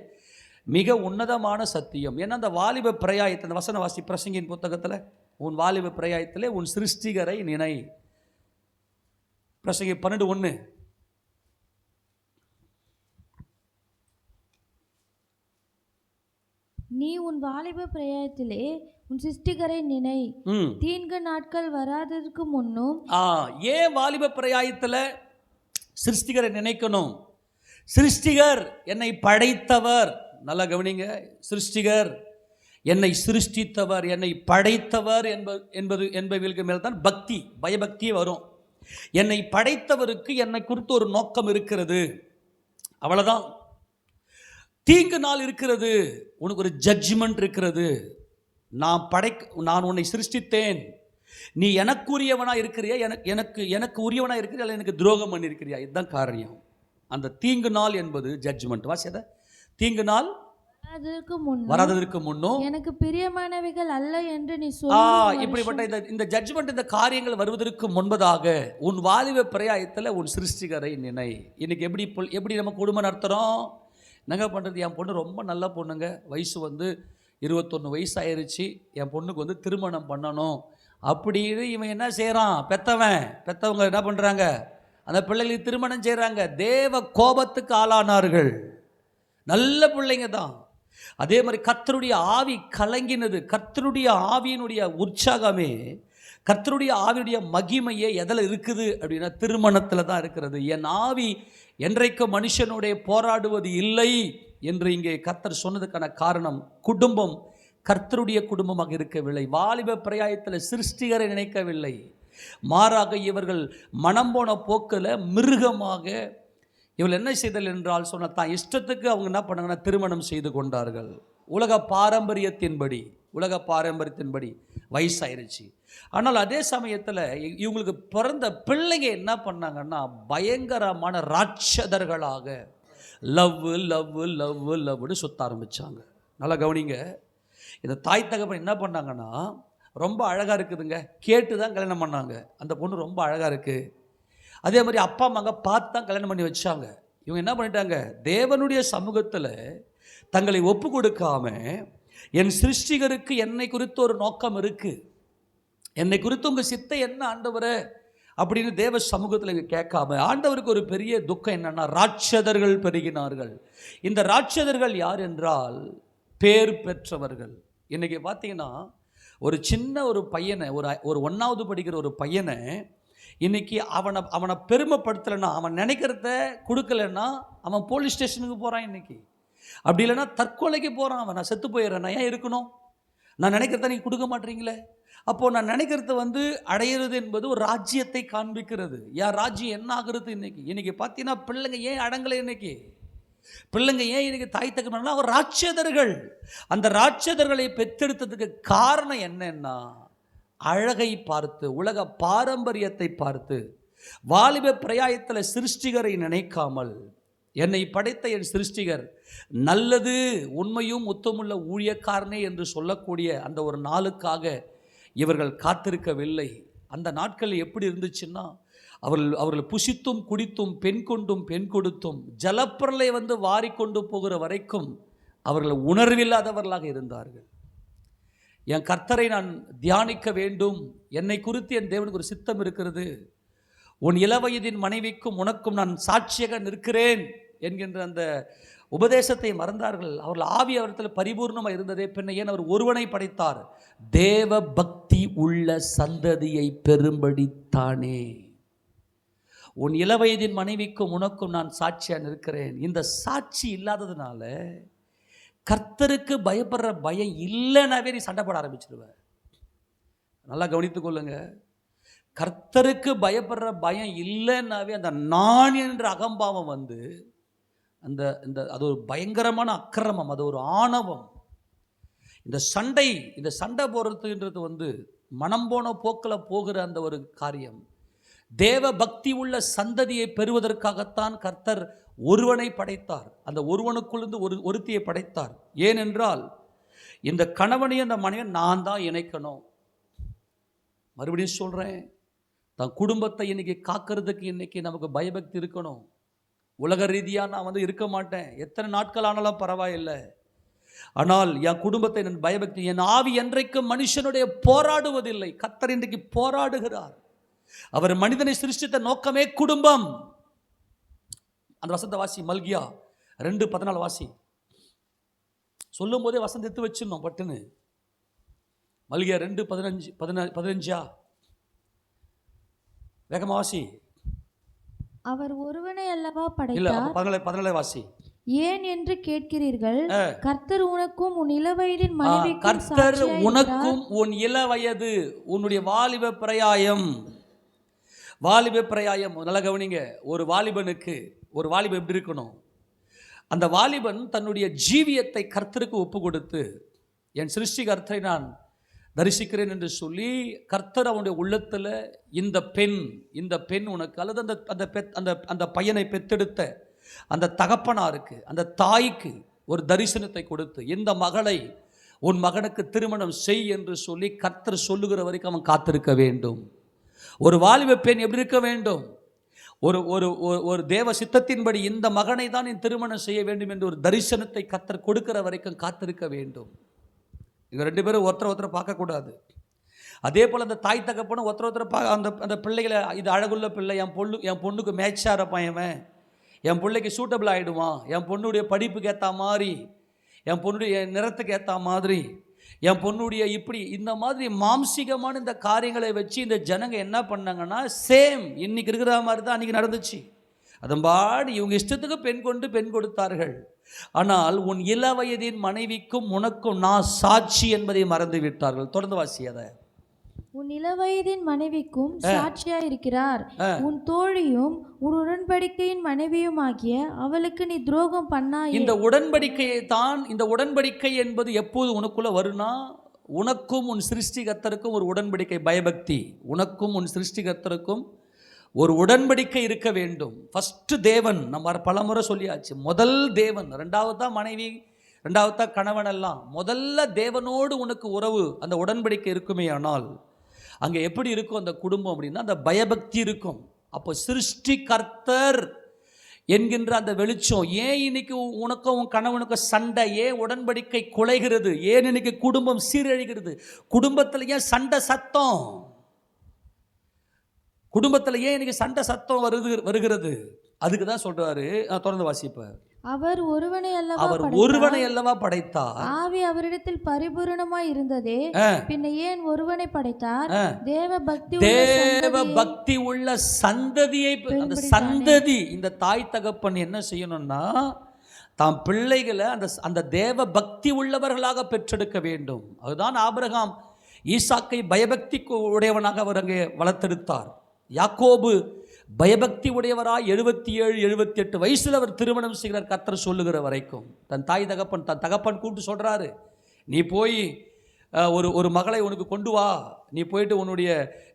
மிக உன்னதமான சத்தியம். ஏன்னா அந்த வாலிப பிரயாயத்தை, அந்த வசனவாசி பிரசங்கின் புத்தகத்தில், உன் வாலிப பிரயாயத்திலே உன் சிருஷ்டிகரை நினை, பிரசங்கி 12:1. நீ உன் வாலிப பிரயாயத்திலே உன் சிருஷ்டிகரை நினை, தீங்கு நாட்கள் வராததற்கு முன்னும். ஏன் வாலிப பிரயாயத்தில் சிருஷ்டிகரை நினைக்கணும்? சிருஷ்டிகர் என்னை படைத்தவர். நல்லா கவனிங்க, சிருஷ்டிகர் என்னை சிருஷ்டித்தவர், என்னை படைத்தவர் என்பவர்களுக்கு மேல் தான் பக்தி, பயபக்தியே வரும். என்னை படைத்தவருக்கு என்னை குறித்து ஒரு நோக்கம் இருக்கிறது, அவ்வளவுதான். தீங்கு நாள் இருக்கிறது, உனக்கு ஒரு ஜட்ஜ்மெண்ட் இருக்கிறது. நான் உன்னை சிருஷ்டித்தேன், நீ எனக்குரியவனா இருக்கிறியா, எனக்கு உரியவனா இருக்கிறியா, இல்லை எனக்கு துரோகம் பண்ணியிருக்கிறியா, இதுதான் காரியம். அந்த தீங்கு நாள் என்பது ஜட்ஜ்மெண்ட். வாசியத, தீங்கு நாள் வராததற்கு முன்னும் எனக்கு பிரியமானவைகள் அல்ல என்று நீ சொல்ல. இப்படிப்பட்ட இந்த ஜட்ஜ்மெண்ட், இந்த காரியங்கள் வருவதற்கு முன்பதாக உன் வாலிப பிரயாயத்தில் உன் சிருஷ்டிகரை நினை. இன்னைக்கு எப்படி நம்ம குடும்பம் நடத்துகிறோம்? என்னங்க பண்ணுறது? என் பொண்ணு ரொம்ப நல்ல பொண்ணுங்க, வயசு வந்து 21 வயசு ஆயிடுச்சு, என் பொண்ணுக்கு வந்து திருமணம் பண்ணணும் அப்படின்னு இவன் என்ன செய்கிறான்? பெற்றவங்க என்ன பண்ணுறாங்க? அந்த பிள்ளைகளுக்கு திருமணம் செய்கிறாங்க. தேவ கோபத்துக்கு ஆளானார்கள். நல்ல பிள்ளைங்க தான். அதே மாதிரி கர்த்தருடைய ஆவி கலங்கினது. கர்த்தருடைய ஆவியினுடைய உற்சாகமே கர்த்தருடைய ஆவியுடைய மகிமையே எதில் இருக்குது அப்படின்னா திருமணத்தில் தான் இருக்கிறது. என் ஆவி என்றைக்கு மனுஷனுடைய போராடுவது இல்லை என்று இங்கே கர்த்தர் சொன்னதுக்கான காரணம், குடும்பம் கர்த்தருடைய குடும்பமாக இருக்கவில்லை. வாலிப பிரயாயத்தில் சிருஷ்டிகரை நினைக்கவில்லை. மாறாக இவர்கள் மனம் போன போக்கில் மிருகமாக இவள் என்ன செய்தல் என்றால் சொன்ன தான் இஷ்டத்துக்கு அவங்க என்ன பண்ணாங்கன்னா திருமணம் செய்து கொண்டார்கள். உலக பாரம்பரியத்தின்படி வயசாயிருச்சு. ஆனால் அதே சமயத்தில் இவங்களுக்கு பிறந்த பிள்ளைங்க என்ன பண்ணாங்கன்னா பயங்கரமான ராட்சதர்களாக லவ்னு சுத்த ஆரம்பித்தாங்க. நல்லா கவனிங்க. இந்த தாய் தகப்பன் என்ன பண்ணாங்கன்னா, ரொம்ப அழகாக இருக்குதுங்க, கேட்டு தான் கல்யாணம் பண்ணாங்க. அந்த பொண்ணு ரொம்ப அழகாக இருக்குது. அதே மாதிரி அப்பா அம்மாங்க பார்த்து தான் கல்யாணம் பண்ணி வச்சாங்க. இவங்க என்ன பண்ணிட்டாங்க, தேவனுடைய சமூகத்தில் தங்களை ஒப்பு கொடுக்காம, என் சிருஷ்டிகருக்கு என்னை குறித்து ஒரு நோக்கம் இருக்குது, என்னை குறித்து உங்கள் சித்தை என்ன ஆண்டவரே அப்படின்னு தேவ சமூகத்தில் இங்கே கேட்காம, ஆண்டவருக்கு ஒரு பெரிய துக்கம் என்னன்னா, ராட்சதர்கள் பெருகினார்கள். இந்த ராட்சதர்கள் யார் என்றால் பேர் பெற்றவர்கள். இன்றைக்கி பார்த்தீங்கன்னா ஒரு சின்ன ஒரு பையனை, ஒரு 1வது படிக்கிற ஒரு பையனை இன்றைக்கி அவனை பெருமைப்படுத்தலைன்னா, அவன் நினைக்கிறத கொடுக்கலன்னா அவன் போலீஸ் ஸ்டேஷனுக்கு போகிறான். இன்றைக்கி அப்படி இல்லைன்னா தற்கொலைக்கு போகிறான். அவன் நான் செத்து போயிடுறேன், நான் ஏன் இருக்கணும், நான் நினைக்கிறத நீங்கள் கொடுக்க மாட்டீங்களே. அப்போது நான் நினைக்கிறத அடையிறது என்பது ஒரு ராஜ்யத்தை காண்பிக்கிறது. யார் ராஜ்யம் என்ன ஆகுறது? இன்றைக்கி பார்த்தீங்கன்னா பிள்ளைங்க ஏன் அடங்கலை? பிள்ளைங்க ஏன் இன்னைக்கு தாய் தகப்பனா அவர் ராட்சதர்கள். அந்த ராட்சதர்களை பெற்றெடுத்ததுக்கு காரணம் என்னன்னா, அழகை பார்த்து, உலக பாரம்பரியத்தை பார்த்து, வாலிப பிரயாயத்தில் சிருஷ்டிகரை நினைக்காமல், என்னை படைத்த என் சிருஷ்டிகர் நல்லது உண்மையும் உத்தமுள்ள ஊழியக்காரனே என்று சொல்லக்கூடிய அந்த ஒரு நாளுக்காக இவர்கள் காத்திருக்கவில்லை. அந்த நாட்கள் எப்படி இருந்துச்சுன்னா, அவர்கள் புசித்தும் குடித்தும் பெண் கொண்டும் பெண் கொடுத்தும் ஜலப்பிரளை வாரிக்கொண்டு போகிற வரைக்கும் அவர்கள் உணர்வில்லாதவர்களாக இருந்தார்கள். என் கர்த்தரை நான் தியானிக்க வேண்டும், என்னை குறித்து என் தேவனுக்கு ஒரு சித்தம் இருக்கிறது, உன் இளவயதின் மனைவிக்கும் உனக்கும் நான் சாட்சியாக நிற்கிறேன் என்கின்ற அந்த உபதேசத்தை மறந்தார்கள். அவர்கள் ஆவி அவர்கள் பரிபூர்ணமாக இருந்ததே பின்ன ஏன் அவர் ஒருவனை படைத்தார், தேவ பக்தி உள்ள சந்ததியை பெரும்படித்தானே. உன் இளவயதின் மனைவிக்கும் உனக்கும் நான் சாட்சியாக நிற்கிறேன். இந்த சாட்சி இல்லாததுனால கர்த்தருக்கு பயப்படுற பயம் இல்லைனாவே நீ சண்டை போட ஆரம்பிச்சிருவ. நல்லா கவனித்துக் கொள்ளுங்க. கர்த்தருக்கு பயப்படுற பயம் இல்லைன்னாவே அந்த நான் என்ற அகம்பாவம் அந்த அது ஒரு பயங்கரமான அக்கிரமம், அது ஒரு ஆணவம். இந்த சண்டை போடுறதுன்றது மனம் போன போக்கில் போகிற அந்த ஒரு காரியம். தேவ பக்தி உள்ள சந்ததியை பெறுவதற்காகத்தான் கர்த்தர் ஒருவனை படைத்தார். அந்த ஒருவனுக்குள்ளிருந்து ஒருத்தியை படைத்தார். ஏனென்றால் இந்த கணவனையும் அந்த மனைவியும் நான் தான் இணைக்கணும். மறுபடியும் சொல்கிறேன், தன் குடும்பத்தை இன்னைக்கு காக்கிறதுக்கு இன்னைக்கு நமக்கு பயபக்தி இருக்கணும். உலக ரீதியாக நான் இருக்க மாட்டேன், எத்தனை நாட்கள் ஆனாலும் பரவாயில்லை, ஆனால் என் குடும்பத்தை நான் பயபக்தி, என் ஆவி என்றைக்கும் மனுஷனுடைய போராடுவதில்லை. கர்த்தர் இன்றைக்கு போராடுகிறார். அவர் மனிதனை சிருஷ்டித்த நோக்கமே குடும்பம். அந்த வசந்த வாசி, மல்கியா 2:14 வாசி. சொல்லும் போதே வசந்த எடுத்து வச்சிடணும் பட்டுன்னு. மல்கியா 2:15 வேகமா வாசி. அவர் ஒருவனை அல்லவா படைத்தார். 14 வாசி. ஏன் என்று கேட்கிறீர்கள், கர்த்தர் உனக்கும் உன் இளவயதின் மனைவிக்கும் கர்த்தர் உனக்கும் உன் இளவயது, உன்னுடைய வாலிப பிரயாயம். நல்ல கவனிங்க. ஒரு வாலிபன் எப்படி இருக்கணும்? அந்த வாலிபன் தன்னுடைய ஜீவியத்தை கர்த்தருக்கு ஒப்பு கொடுத்து, என் சிருஷ்டி கர்த்தரை நான் தரிசிக்கிறேன் என்று சொல்லி, கர்த்தர் அவனுடைய உள்ளத்தில் இந்த பெண் உனக்கு, அல்லது அந்த பையனை பெத்தெடுத்த அந்த தகப்பனாருக்கு, அந்த தாய்க்கு ஒரு தரிசனத்தை கொடுத்து, இந்த மகளை உன் மகனுக்கு திருமணம் செய் என்று சொல்லி கர்த்தர் சொல்லுகிற வரைக்கும் அவன் காத்திருக்க வேண்டும். ஒரு வாலிப பெண் எப்படி இருக்க வேண்டும்? ஒரு தேவ சித்தத்தின்படி இந்த மகனை தான் நீ திருமணம் செய்ய வேண்டும் என்று ஒரு தரிசனத்தை கர்த்தர் கொடுக்கிற வரைக்கும் காத்திருக்க வேண்டும். இவங்க 2 பேரும் ஒருத்தரை பார்க்கக்கூடாது. அதே போல் அந்த தாய் தகப்பனும் ஒருத்தர் அந்த பிள்ளைகளை, இது அழகுள்ள பிள்ளை, என் பொண்ணுக்கு மேட்சாக இருப்பான், என் பிள்ளைக்கு சூட்டபிள் ஆகிடுவான், என் பொண்ணுடைய படிப்புக்கு ஏற்ற மாதிரி, என் பொண்ணுடைய நிறத்துக்கு ஏற்ற மாதிரி, என் பொண்ணுடைய இப்படி இந்த மாதிரி மாம்சீகமான இந்த காரியங்களை வச்சு இந்த ஜனங்க என்ன பண்ணாங்கன்னா, சேம் இன்னைக்கு இருக்கிற மாதிரி தான் அன்றைக்கி நடந்துச்சு. அதன்பாடி இவங்க இஷ்டத்துக்கு பெண் கொடுத்தார்கள். ஆனால் உன் இளவயதின் மனைவிக்கும் உனக்கும் நான் சாட்சி என்பதை மறந்து விட்டார்கள். தொடர்ந்து வாசியதை. உன் இளவயதின் மனைவிக்கும் சாட்சியா இருக்கிறார், உன் தோழியும் உன் உடன்படிக்கையின் மனைவியுமாகிய அவளுக்கு நீ துரோகம் பண்ணாய். இந்த உடன்படிக்கையை தான், இந்த உடன்படிக்கை என்பது எப்போது உனக்குள்ள வருனா, உனக்கும் உன் சிருஷ்டிகர்த்தருக்கும் ஒரு உடன்படிக்கை, பயபக்தி. உனக்கும் உன் சிருஷ்டிகர்த்தருக்கும் ஒரு உடன்படிக்கை இருக்க வேண்டும். ஃபஸ்ட்டு தேவன், நம்ம பலமுறை சொல்லியாச்சு, முதல் தேவன், ரெண்டாவது தான் மனைவி, ரெண்டாவது தான் கணவன் எல்லாம். முதல்ல தேவனோடு உனக்கு உறவு, அந்த உடன்படிக்கை இருக்குமே. ஆனால் அங்கே எப்படி இருக்கும் அந்த குடும்பம் அப்படின்னா, அந்த பயபக்தி இருக்கும். அப்போ சிருஷ்டிகர்த்தர் என்கின்ற அந்த வெளிச்சம். ஏன் இன்னைக்கு உனக்கும் உன் கணவனுக்கும் சண்டை? ஏன் உடன்படிக்கை குலைகிறது? ஏன் இன்னைக்கு குடும்பம் சீரழிகிறது? குடும்பத்தில் ஏன் சண்டை சத்தம்? குடும்பத்தில் ஏன் இன்னைக்கு சண்டை சத்தம் வருகிறது? அதுக்கு தான் சொல்றாரு. தொடர்ந்து வாசிப்ப. அவர் ஒருவனை அல்லவா படைத்தார். ஆவி அவரிடத்தில் பரிபூரணமாய் இருந்ததே, பின்ன ஏன் ஒருவனை படைத்தார்? தேவ பக்தி உள்ள சந்ததியை, அந்த சந்ததி, இந்த தாய் தகப்பன் என்ன செய்யணும்னா, தாம் பிள்ளைகளை அந்த தேவ பக்தி உள்ளவர்களாக பெற்றெடுக்க வேண்டும். அதுதான் ஆபிரகாம் ஈசாக்கை பயபக்தி உடையவனாக அவர் அங்கே வளர்த்தெடுத்தார். யாக்கோபு பயபக்தி உடையவராய் 77-78 வயசில் அவர் திருமணம் செய்கிறார். கர்த்தர் சொல்லுகிற வரைக்கும் தன் தகப்பன் கூப்பிட்டு சொல்கிறாரு, நீ போய் ஒரு மகளை உனக்கு கொண்டு வா, நீ போயிட்டு உன்னுடைய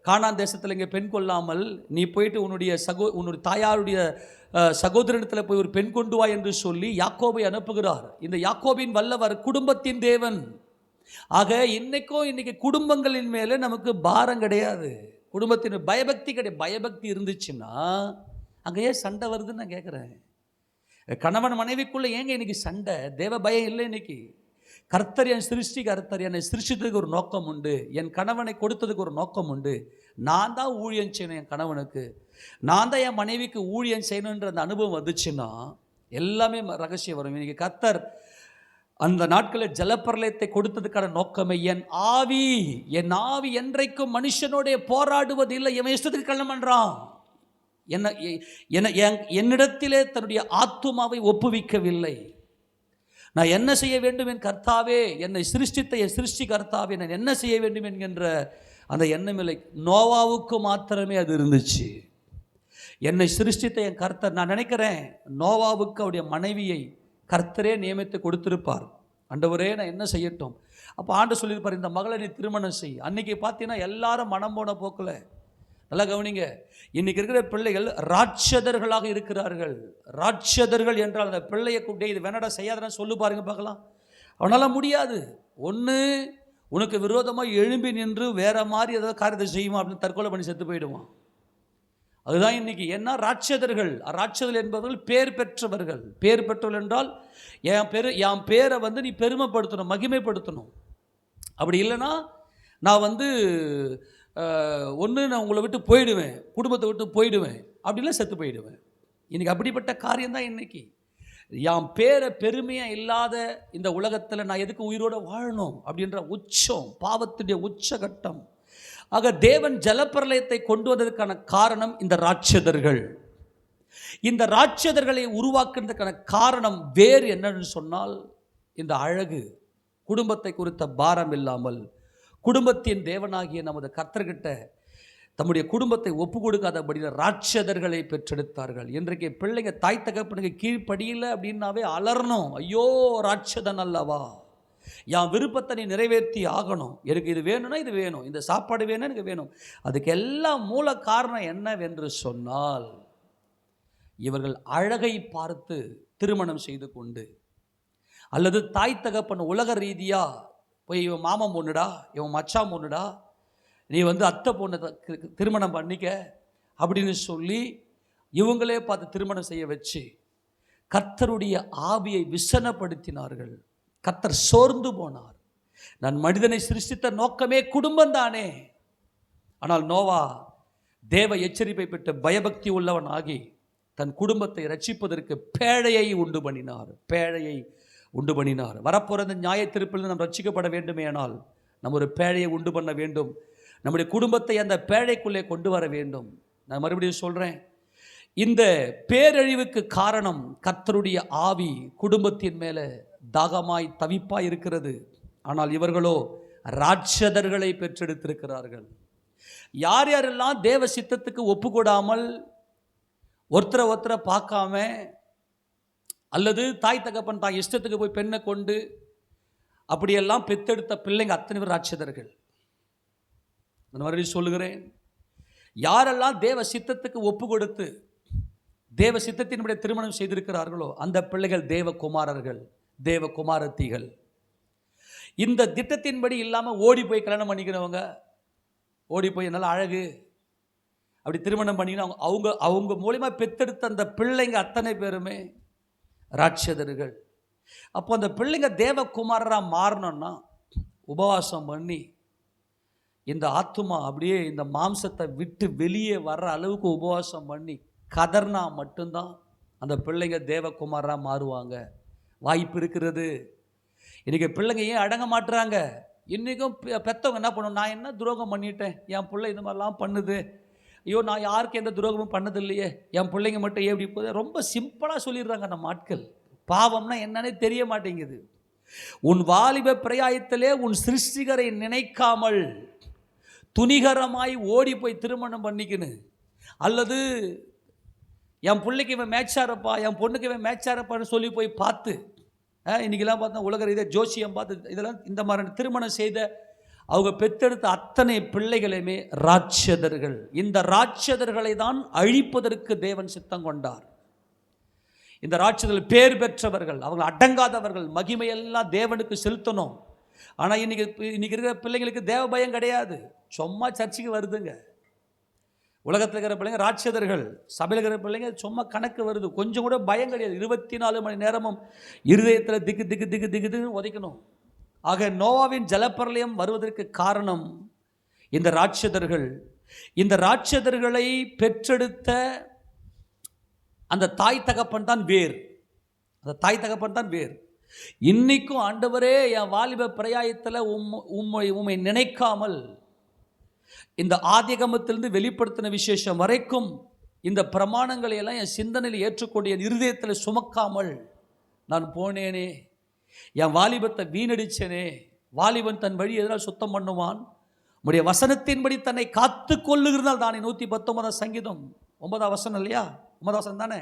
கானான் தேசத்தில் இங்கே பெண் கொள்ளாமல் நீ போயிட்டு உன்னுடைய தாயாருடைய சகோதரனிடத்தில் போய் ஒரு பெண் கொண்டு வா என்று சொல்லி யாக்கோபை அனுப்புகிறார். இந்த யாக்கோபின் வல்லவர் குடும்பத்தின் தேவன். ஆக இன்னைக்கு குடும்பங்களின் மேலே நமக்கு பாரம் கிடையாது. குடும்பத்தின் பயபக்தி கிடையாது. பயபக்தி இருந்துச்சுன்னா அங்கே ஏன் சண்டை வருதுன்னு நான் கேட்குறேன். கணவன் மனைவிக்குள்ளே ஏங்க இன்னைக்கு சண்டை? தேவ பயம் இல்லை. இன்னைக்கு கர்த்தர் என் கர்த்தர் என்னை சிருஷ்டித்ததுக்கு ஒரு நோக்கம் உண்டு, என் கணவனை கொடுத்ததுக்கு ஒரு நோக்கம் உண்டு. நான் தான் ஊழியம் செய்யணும் என் கணவனுக்கு, நான் தான் என் மனைவிக்கு ஊழியம் செய்யணுன்ற அந்த அனுபவம் வந்துச்சுன்னா எல்லாமே ரகசியம் வரும். இன்னைக்கு கர்த்தர் அந்த நாட்களில் ஜலப்பிரளயத்தை கொடுத்ததுக்கான நோக்கமே என் ஆவி என்றைக்கும் மனுஷனோடைய போராடுவது இல்லை. என் இஷ்டத்துக்கு கல்யாணம் பண்ணுறான். என்னிடத்திலே தன்னுடைய ஆத்துமாவை ஒப்புவிக்கவில்லை. நான் என்ன செய்ய வேண்டும் என் கர்த்தாவே, என்னை சிருஷ்டித்த என் சிருஷ்டி கர்த்தாவே, நான் என்ன செய்ய வேண்டும் என்கின்ற அந்த எண்ணமில்லை. நோவாவுக்கு மாத்திரமே அது இருந்துச்சு. என்னை சிருஷ்டித்த என் கர்த்தர். நான் நினைக்கிறேன் நோவாவுக்கு அவருடைய மனைவியை கர்த்தரே நியமித்து கொடுத்திருப்பார். ஆண்டவரே நான் என்ன செய்யட்டும்? அப்போ ஆண்டு சொல்லியிருப்பார், இந்த மகளை நீ திருமணம் செய். அன்றைக்கி பார்த்தீங்கன்னா எல்லாரும் மனம் போன போக்கில். நல்லா கவனிங்க, இன்றைக்கி இருக்கிற பிள்ளைகள் ராட்சதர்களாக இருக்கிறார்கள். ராட்சதர்கள் என்றால் அந்த பிள்ளையை கூப்பிட்டு இது வேணடா செய்யாதன்னு சொல்லு பாருங்க பார்க்கலாம். அவனால் முடியாது. ஒன்று உனக்கு விரோதமாக எழும்பி நின்று வேற மாதிரி ஏதாவது காரியத்தை செய்யுமா அப்படின்னு தற்கொலை பண்ணி செத்து போயிடுவான். அதுதான் இன்னைக்கு. என்ன ராட்சதர்கள் என்பவர்கள் பேர் பெற்றவர்கள். பேர் பெற்றவர்கள் என்றால் என் பேரை நீ பெருமைப்படுத்தணும், மகிமைப்படுத்தணும். அப்படி இல்லைன்னா நான் நான் உங்களை விட்டு போயிடுவேன், குடும்பத்தை விட்டு போயிடுவேன், அப்படிலாம் செத்து போயிடுவேன். இன்னைக்கு அப்படிப்பட்ட காரியம்தான் இன்னைக்கு. என் பேரை பெருமையாக இல்லாத இந்த உலகத்தில் நான் எதுக்கு உயிரோடு வாழணும் அப்படின்ற உச்சம், பாவத்துடைய உச்சகட்டம். ஆக தேவன் ஜலப்பிரளயத்தை கொண்டு வந்ததற்கான காரணம் இந்த ராட்சதர்கள். இந்த ராட்சதர்களை உருவாக்குறதுக்கான காரணம் வேறு என்னன்னு சொன்னால், இந்த அழகு, குடும்பத்தை குறித்த பாரம் இல்லாமல் குடும்பத்தின் தேவனாகிய நமது கர்த்தர்கிட்ட தம்முடைய குடும்பத்தை ஒப்பு கொடுக்காதபடி ராட்சதர்களை பெற்றெடுத்தார்கள். இன்றைக்கு பிள்ளைங்க தாய் தகப்பனுக்கு கீழ்ப்படியலை அப்படின்னாவே அலறணும், ஐயோ ராட்சதன் அல்லவா, என் விருப்பத்தை நீ நிறைவேற்றி ஆகணும், எனக்கு இது வேணும்னா இது வேணும், இந்த சாப்பாடு வேணும் எனக்கு வேணும். அதுக்கு எல்லாம் மூல காரணம் என்னவென்று சொன்னால், இவர்கள் அழகை பார்த்து திருமணம் செய்து கொண்டு, அல்லது தாய் தகப்பன் உலக ரீதியாக போய் இவன் மாமன் பொண்ணுடா, இவன் மச்சான் பொண்ணுடா, நீ அத்தை பொண்ணை திருமணம் பண்ணிக்க அப்படின்னு சொல்லி இவங்களே பார்த்து திருமணம் செய்ய வச்சு கர்த்தருடைய ஆவியை விசனப்படுத்தினார்கள். கர்த்தர் சோர்ந்து போனார். நான் மனிதனை சிருஷ்டித்த நோக்கமே குடும்பம் தானே. ஆனால் நோவா தேவ எச்சரிப்பை பெற்று பயபக்தி உள்ளவன் ஆகி தன் குடும்பத்தை ரட்சிப்பதற்கு பேழையை உண்டு பண்ணினார். பேழையை உண்டு பண்ணினார். வரப்போகிற இந்த நியாய தீர்ப்பிலிருந்து நாம் ரட்சிக்கப்பட வேண்டுமே ஆனால் நம்ம ஒரு பேழையை உண்டு பண்ண வேண்டும். நம்முடைய குடும்பத்தை அந்த பேழைக்குள்ளே கொண்டு வர வேண்டும். நான் மறுபடியும் சொல்கிறேன், இந்த பேரழிவுக்கு காரணம் கர்த்தருடைய ஆவி குடும்பத்தின் மேலே தாகமாய் தவிப்பாய் இருக்கிறது. ஆனால் இவர்களோ ராட்சதர்களை பெற்றெடுத்திருக்கிறார்கள். யார் யாரெல்லாம் தேவ சித்தத்துக்கு ஒப்புக்கொடாமல் ஒருத்தரை பார்க்காம, அல்லது தாய் தகப்பன் தான் இஷ்டத்துக்கு போய் பெண்ணை கொண்டு அப்படியெல்லாம் பெத்தெடுத்த பிள்ளைங்க அத்தனை பேர் ராட்சதர்கள். நான் மறுபடியும் சொல்லுகிறேன், யாரெல்லாம் தேவ சித்தத்துக்கு ஒப்பு கொடுத்து தேவ சித்தத்தினுடைய திருமணம் செய்திருக்கிறார்களோ அந்த பிள்ளைகள் தேவகுமாரர்கள், தேவகுமாரத்திகள். இந்த திட்டத்தின்படி இல்லாமல் ஓடி போய் கல்யாணம் பண்ணிக்கிறவங்க, ஓடி போய் நல்லா அழகு அப்படி திருமணம் பண்ணிக்கணும், அவங்க மூலிமா பெத்தெடுத்த அந்த பிள்ளைங்க அத்தனை பேருமே ராட்சதர்கள். அப்போ அந்த பிள்ளைங்க தேவகுமாரராக மாறணும்னா உபவாசம் பண்ணி இந்த ஆத்துமா அப்படியே இந்த மாம்சத்தை விட்டு வெளியே வர்ற அளவுக்கு உபவாசம் பண்ணி கதர்னா மட்டும்தான் அந்த பிள்ளைங்க தேவகுமாரராக மாறுவாங்க. வாய்ப்பு இருக்கிறது. இன்றைக்கி பிள்ளைங்க ஏன் அடங்க மாட்டுறாங்க? இன்றைக்கும் பெற்றவங்க என்ன பண்ணுவோம், நான் என்ன துரோகம் பண்ணிட்டேன், என் பிள்ளை இந்த மாதிரிலாம் பண்ணுது, ஐயோ நான் யாருக்கு எந்த துரோகமும் பண்ணது இல்லையே, என் பிள்ளைங்க மட்டும் ஏன் இப்படி போகுது. ரொம்ப சிம்பிளாக சொல்லிடுறாங்க நம்ம ஆட்கள். பாவம்னா என்னன்னே தெரிய மாட்டேங்குது. உன் வாலிப பிரயாயத்திலே உன் சிருஷ்டிகரை நினைக்காமல் துணிகரமாய் ஓடி போய் திருமணம் பண்ணிக்கணும், அல்லது என் பிள்ளைக்கு இவன் மேட்சாரப்பா, என் பொண்ணுக்கு இவன் மேட்சாரப்பான்னு சொல்லி போய் பார்த்து, இன்றைக்கெல்லாம் பார்த்தா உலக இதை ஜோசியம் பார்த்து இதெல்லாம் இந்த மாதிரி திருமணம் செய்த அவங்க பெற்றெடுத்த அத்தனை பிள்ளைகளுமே ராட்சதர்கள். இந்த ராட்சதர்களை தான் அழிப்பதற்கு தேவன் சித்தம் கொண்டார். இந்த ராட்சதர்கள் பேர் பெற்றவர்கள், அவங்க அடங்காதவர்கள், மகிமையெல்லாம் தேவனுக்கு செலுத்தணும். ஆனால் இன்னைக்கு இருக்கிற பிள்ளைங்களுக்கு தேவ பயம் கிடையாது. சும்மா சர்ச்சுக்கு வருதுங்க. உலகத்தில் இருக்கிற பிள்ளைங்க ராட்சதர்கள், சபையில் இருக்கிற பிள்ளைங்க சும்மா கணக்கு வருது, கொஞ்சம் கூட பயம் கிடையாது. 24 மணி நேரமும் இருதயத்தில் திக்கு திக்கு திக்கு திக்கு திக்கு உதைக்கணும். ஆக நோவாவின் ஜலப்பிரளயம் வருவதற்கு காரணம் இந்த ராட்சதர்கள். இந்த ராட்சதர்களை பெற்றெடுத்த அந்த தாய் தகப்பன் தான் வேர். அந்த தாய் தகப்பன் தான் வேர். இன்னைக்கும் ஆண்டவரே என் வாலிப பிரயாயத்தில் உம்மை நினைக்காமல், இந்த ஆதிகமத்திலிருந்து வெளிப்படுத்தின விசேஷம் வரைக்கும் இந்த பிரமாணங்களை எல்லாம் என் சிந்தனையில் ஏற்றுக்கொண்டு என் இருதயத்தில் சுமக்காமல் நான் போனேனே, என் வாலிபத்தை வீணடிச்சேனே. வாலிபன் தன் வழி எதனால் சுத்தம் பண்ணுவான்? உடைய வசனத்தின்படி தன்னை காத்து கொள்ளுகிறதால் தானே. 119 சங்கீதம் 9 வசனம் இல்லையா? 9 வசனம் தானே?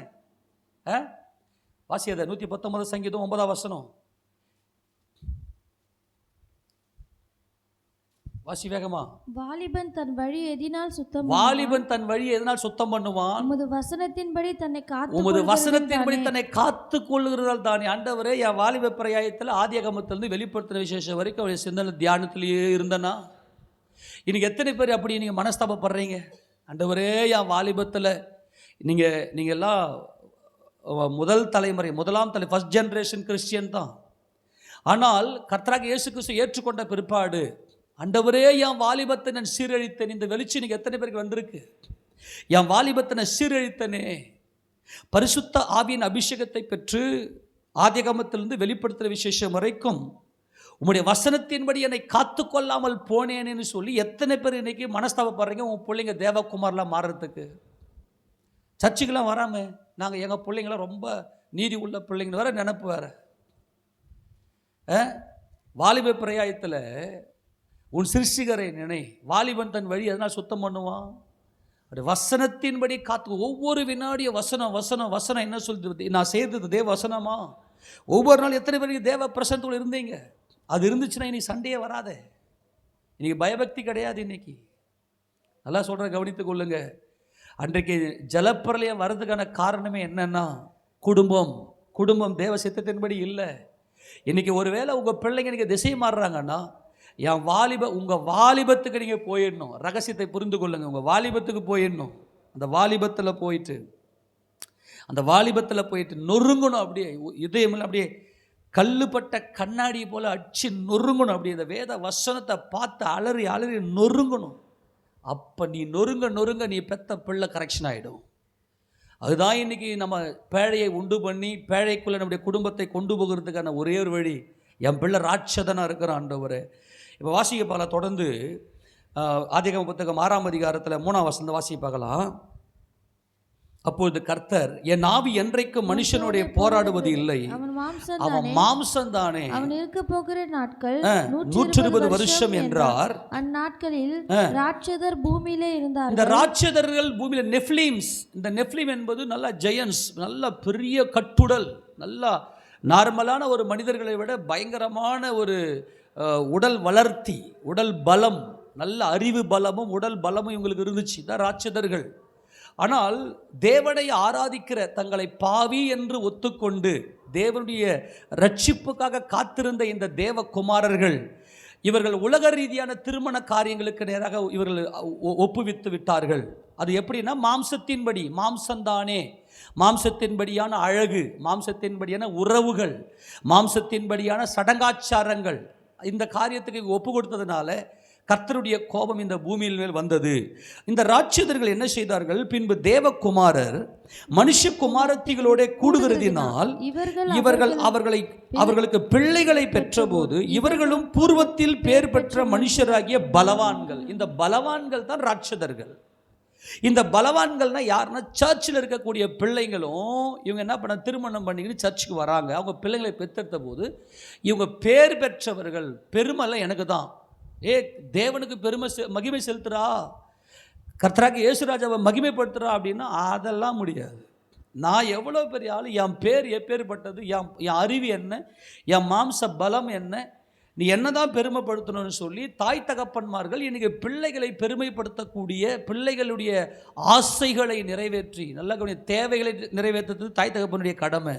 வாசியதை 119 சங்கீதம் 9 வசனம் வாசி வேகமா. வாலிபன் தன் வழி எதனால் சுத்தம் பண்ணுவான்? உமது வசனத்தின்படி தன்னை காத்து கொள்ளுகிறதால் தானே. ஆண்டவரே என் வாலிப பிரயாயத்தில் ஆதியாகமத்திலிருந்து வெளிப்படுத்தின விசேஷம் வரைக்கும் அவருடைய சிந்தனை தியானத்திலேயே இருந்தனா. இன்னைக்கு எத்தனை பேர் அப்படி நீங்கள் மனஸ்தாபப்படுறீங்க? ஆண்டவரே என் வாலிபத்தில் நீங்கள் எல்லாம் முதலாம் தலைமுறை ஃபர்ஸ்ட் ஜெனரேஷன் கிறிஸ்டியன் தான். ஆனால் கர்த்தராகிய இயேசு கிறிஸ்து ஏற்றுக்கொண்ட பிற்பாடு, ஆண்டவரே என் வாலிபத்தை நான் சீரழித்தேன். இந்த வெளிச்சம் நீங்கள் எத்தனை பேருக்கு வந்திருக்கு? என் வாலிபத்தை நான் சீரழித்தனே. பரிசுத்த ஆவியின் அபிஷேகத்தை பெற்று ஆதியாகமத்திலிருந்து வெளிப்படுத்துகிற விசேஷம் வரைக்கும் உம்முடைய வசனத்தின்படி என்னை காத்து கொள்ளாமல் போனேன்னு சொல்லி எத்தனை பேர் இன்னைக்கு மனஸ்தாபப்படுறீங்க? உன் பிள்ளைங்க தேவகுமார்லாம் மாறுறதுக்கு. சர்ச்சுக்கெல்லாம் வராமல் நாங்கள் எங்கள் பிள்ளைங்களாம் ரொம்ப நீதி உள்ள பிள்ளைங்க வேற நினப்பு வேற. வாலிப பிரயாயத்தில் உன் சிருஷ்டிகரை நினை. வாலிபன் தன் வழி எதனால் சுத்தம் பண்ணுவான்? அப்படி வசனத்தின்படி காத்து. ஒவ்வொரு வினாடியும் வசனம் என்ன சொல்லுது? நான் செய்தது தேவ வசனமா? ஒவ்வொரு நாள் எத்தனை பேருக்கு தேவ பிரசனத்தோடு இருந்தீங்க? அது இருந்துச்சுன்னா இன்னைக்கு சண்டையே வராதே. இன்னைக்கு பயபக்தி கிடையாது. இன்னைக்கு நல்லா சொல்கிறேன், கவனித்துக் கொள்ளுங்க. அன்றைக்கு ஜலப்பிரளயம் வர்றதுக்கான காரணமே என்னன்னா குடும்பம் தேவ சித்தத்தின்படி இல்லை. இன்னைக்கு ஒருவேளை உங்கள் பிள்ளைங்க நீங்கள் திசை மாறுறாங்கன்னா, உங்கள் வாலிபத்துக்கு நீங்கள் போயிடணும். ரகசியத்தை புரிந்து கொள்ளுங்க. உங்கள் வாலிபத்துக்கு போயிடணும். அந்த வாலிபத்தில் போயிட்டு நொறுங்கணும். அப்படியே இதயமில்லை, அப்படியே கல்லுப்பட்ட கண்ணாடி போல் அடிச்சு நொறுங்கணும். அப்படியே இந்த வேத வசனத்தை பார்த்து அலறி நொறுங்கணும். அப்போ நீ நொறுங்க நீ பெத்த பிள்ளை கரெக்ஷன் ஆகிடும். அதுதான் இன்னைக்கு நம்ம பேழையை உண்டு பண்ணி பேழைக்குள்ளே நம்முடைய குடும்பத்தை கொண்டு போகிறதுக்கான ஒரே ஒரு வழி. என் பிள்ளை ராட்சதனாக இருக்கிறான் ஆண்டவரே. இப்போ வாசிக்க பார்க்கலாம், தொடர்ந்து ஆதியாகம புத்தகம் 6ஆம் அதிகாரத்தில் 3ஆம் வசனம் வாசிக்க பார்க்கலாம். அப்பொழுது கர்த்தர், என் ஆவி என்றைக்கும் மனுஷனுடைய போராடுவது இல்லை, அவன் மாம்சம்தானே, அவன் இருக்க போகிற நாட்கள் 120 வருஷம் என்றார். அந்நாட்களில் ராட்சதர் பூமியிலே இருந்தார். இந்த ராட்சதர்கள் பூமியில நெஃப்லீம்ஸ், இந்த நெஃப்லீம் என்பது நல்ல ஜெயன்ஸ், நல்ல பெரிய கட்டுடல், நல்ல நார்மலான ஒரு மனிதர்களை விட பயங்கரமான ஒரு உடல் வளர்த்தி, உடல் பலம், நல்ல அறிவு பலமும் உடல் பலமும் இவங்களுக்கு இருந்துச்சு. இந்த ராட்சதர்கள். ஆனால் தேவனை ஆராதிக்கிற, தங்களை பாவி என்று ஒத்துக்கொண்டு தேவனுடைய ரட்சிப்புக்காக காத்திருந்த இந்த தேவகுமாரர்கள், இவர்கள் உலக ரீதியான திருமண காரியங்களுக்கு நேராக இவர்கள் ஒப்புவித்து விட்டார்கள். அது எப்படின்னா, மாம்சத்தின்படி, மாம்சந்தானே, மாம்சத்தின்படியான அழகு, மாம்சத்தின்படியான உறவுகள், மாம்சத்தின்படியான சடங்காச்சாரங்கள், இந்த காரியத்துக்கு ஒப்பு கொடுத்ததுனால கர்த்தருடைய கோபம் இந்த பூமியில் மேல் வந்தது. இந்த ராட்சதர்கள் என்ன செய்தார்கள்? பின்பு தேவகுமாரர் மனுஷகுமாரத்திகளோட கூடுகிறதினால் இவர்கள் அவர்களுக்கு பிள்ளைகளை பெற்றபோது இவர்களும் பூர்வத்தில் பேர் பெற்ற மனுஷராகிய பலவான்கள். இந்த பலவான்கள் தான் ராட்சதர்கள். இந்த பலவான்கள்னா யாருன்னா, சர்ச்சில் இருக்கக்கூடிய பிள்ளைங்களும் இவங்க என்ன பண்ண, திருமணம் பண்ணிக்கிட்டு சர்ச்சுக்கு வராங்க. அவங்க பிள்ளைங்களை பெற்றெடுத்த போது இவங்க பேர் பெற்றவர்கள். பெருமைலாம் எனக்கு தான், தேவனுக்கு பெருமை மகிமை செலுத்துறா, கர்த்தராகிய இயேசுராஜாவை மகிமைப்படுத்துறா அப்படின்னா அதெல்லாம் முடியாது. நான் எவ்வளோ பெரிய ஆள், என் பேர் எப்பேற்பட்டது, என் அறிவு என்ன, என் மாம்ச பலம் என்ன, நீ என்னதான் பெருமைப்படுத்தணும்னு சொல்லி தாய் தகப்பன்மார்கள் இன்றைக்கி பிள்ளைகளை பெருமைப்படுத்தக்கூடிய, பிள்ளைகளுடைய ஆசைகளை நிறைவேற்றி, நல்ல தேவைகளை நிறைவேற்றுறது தாய் தகப்பனுடைய கடமை.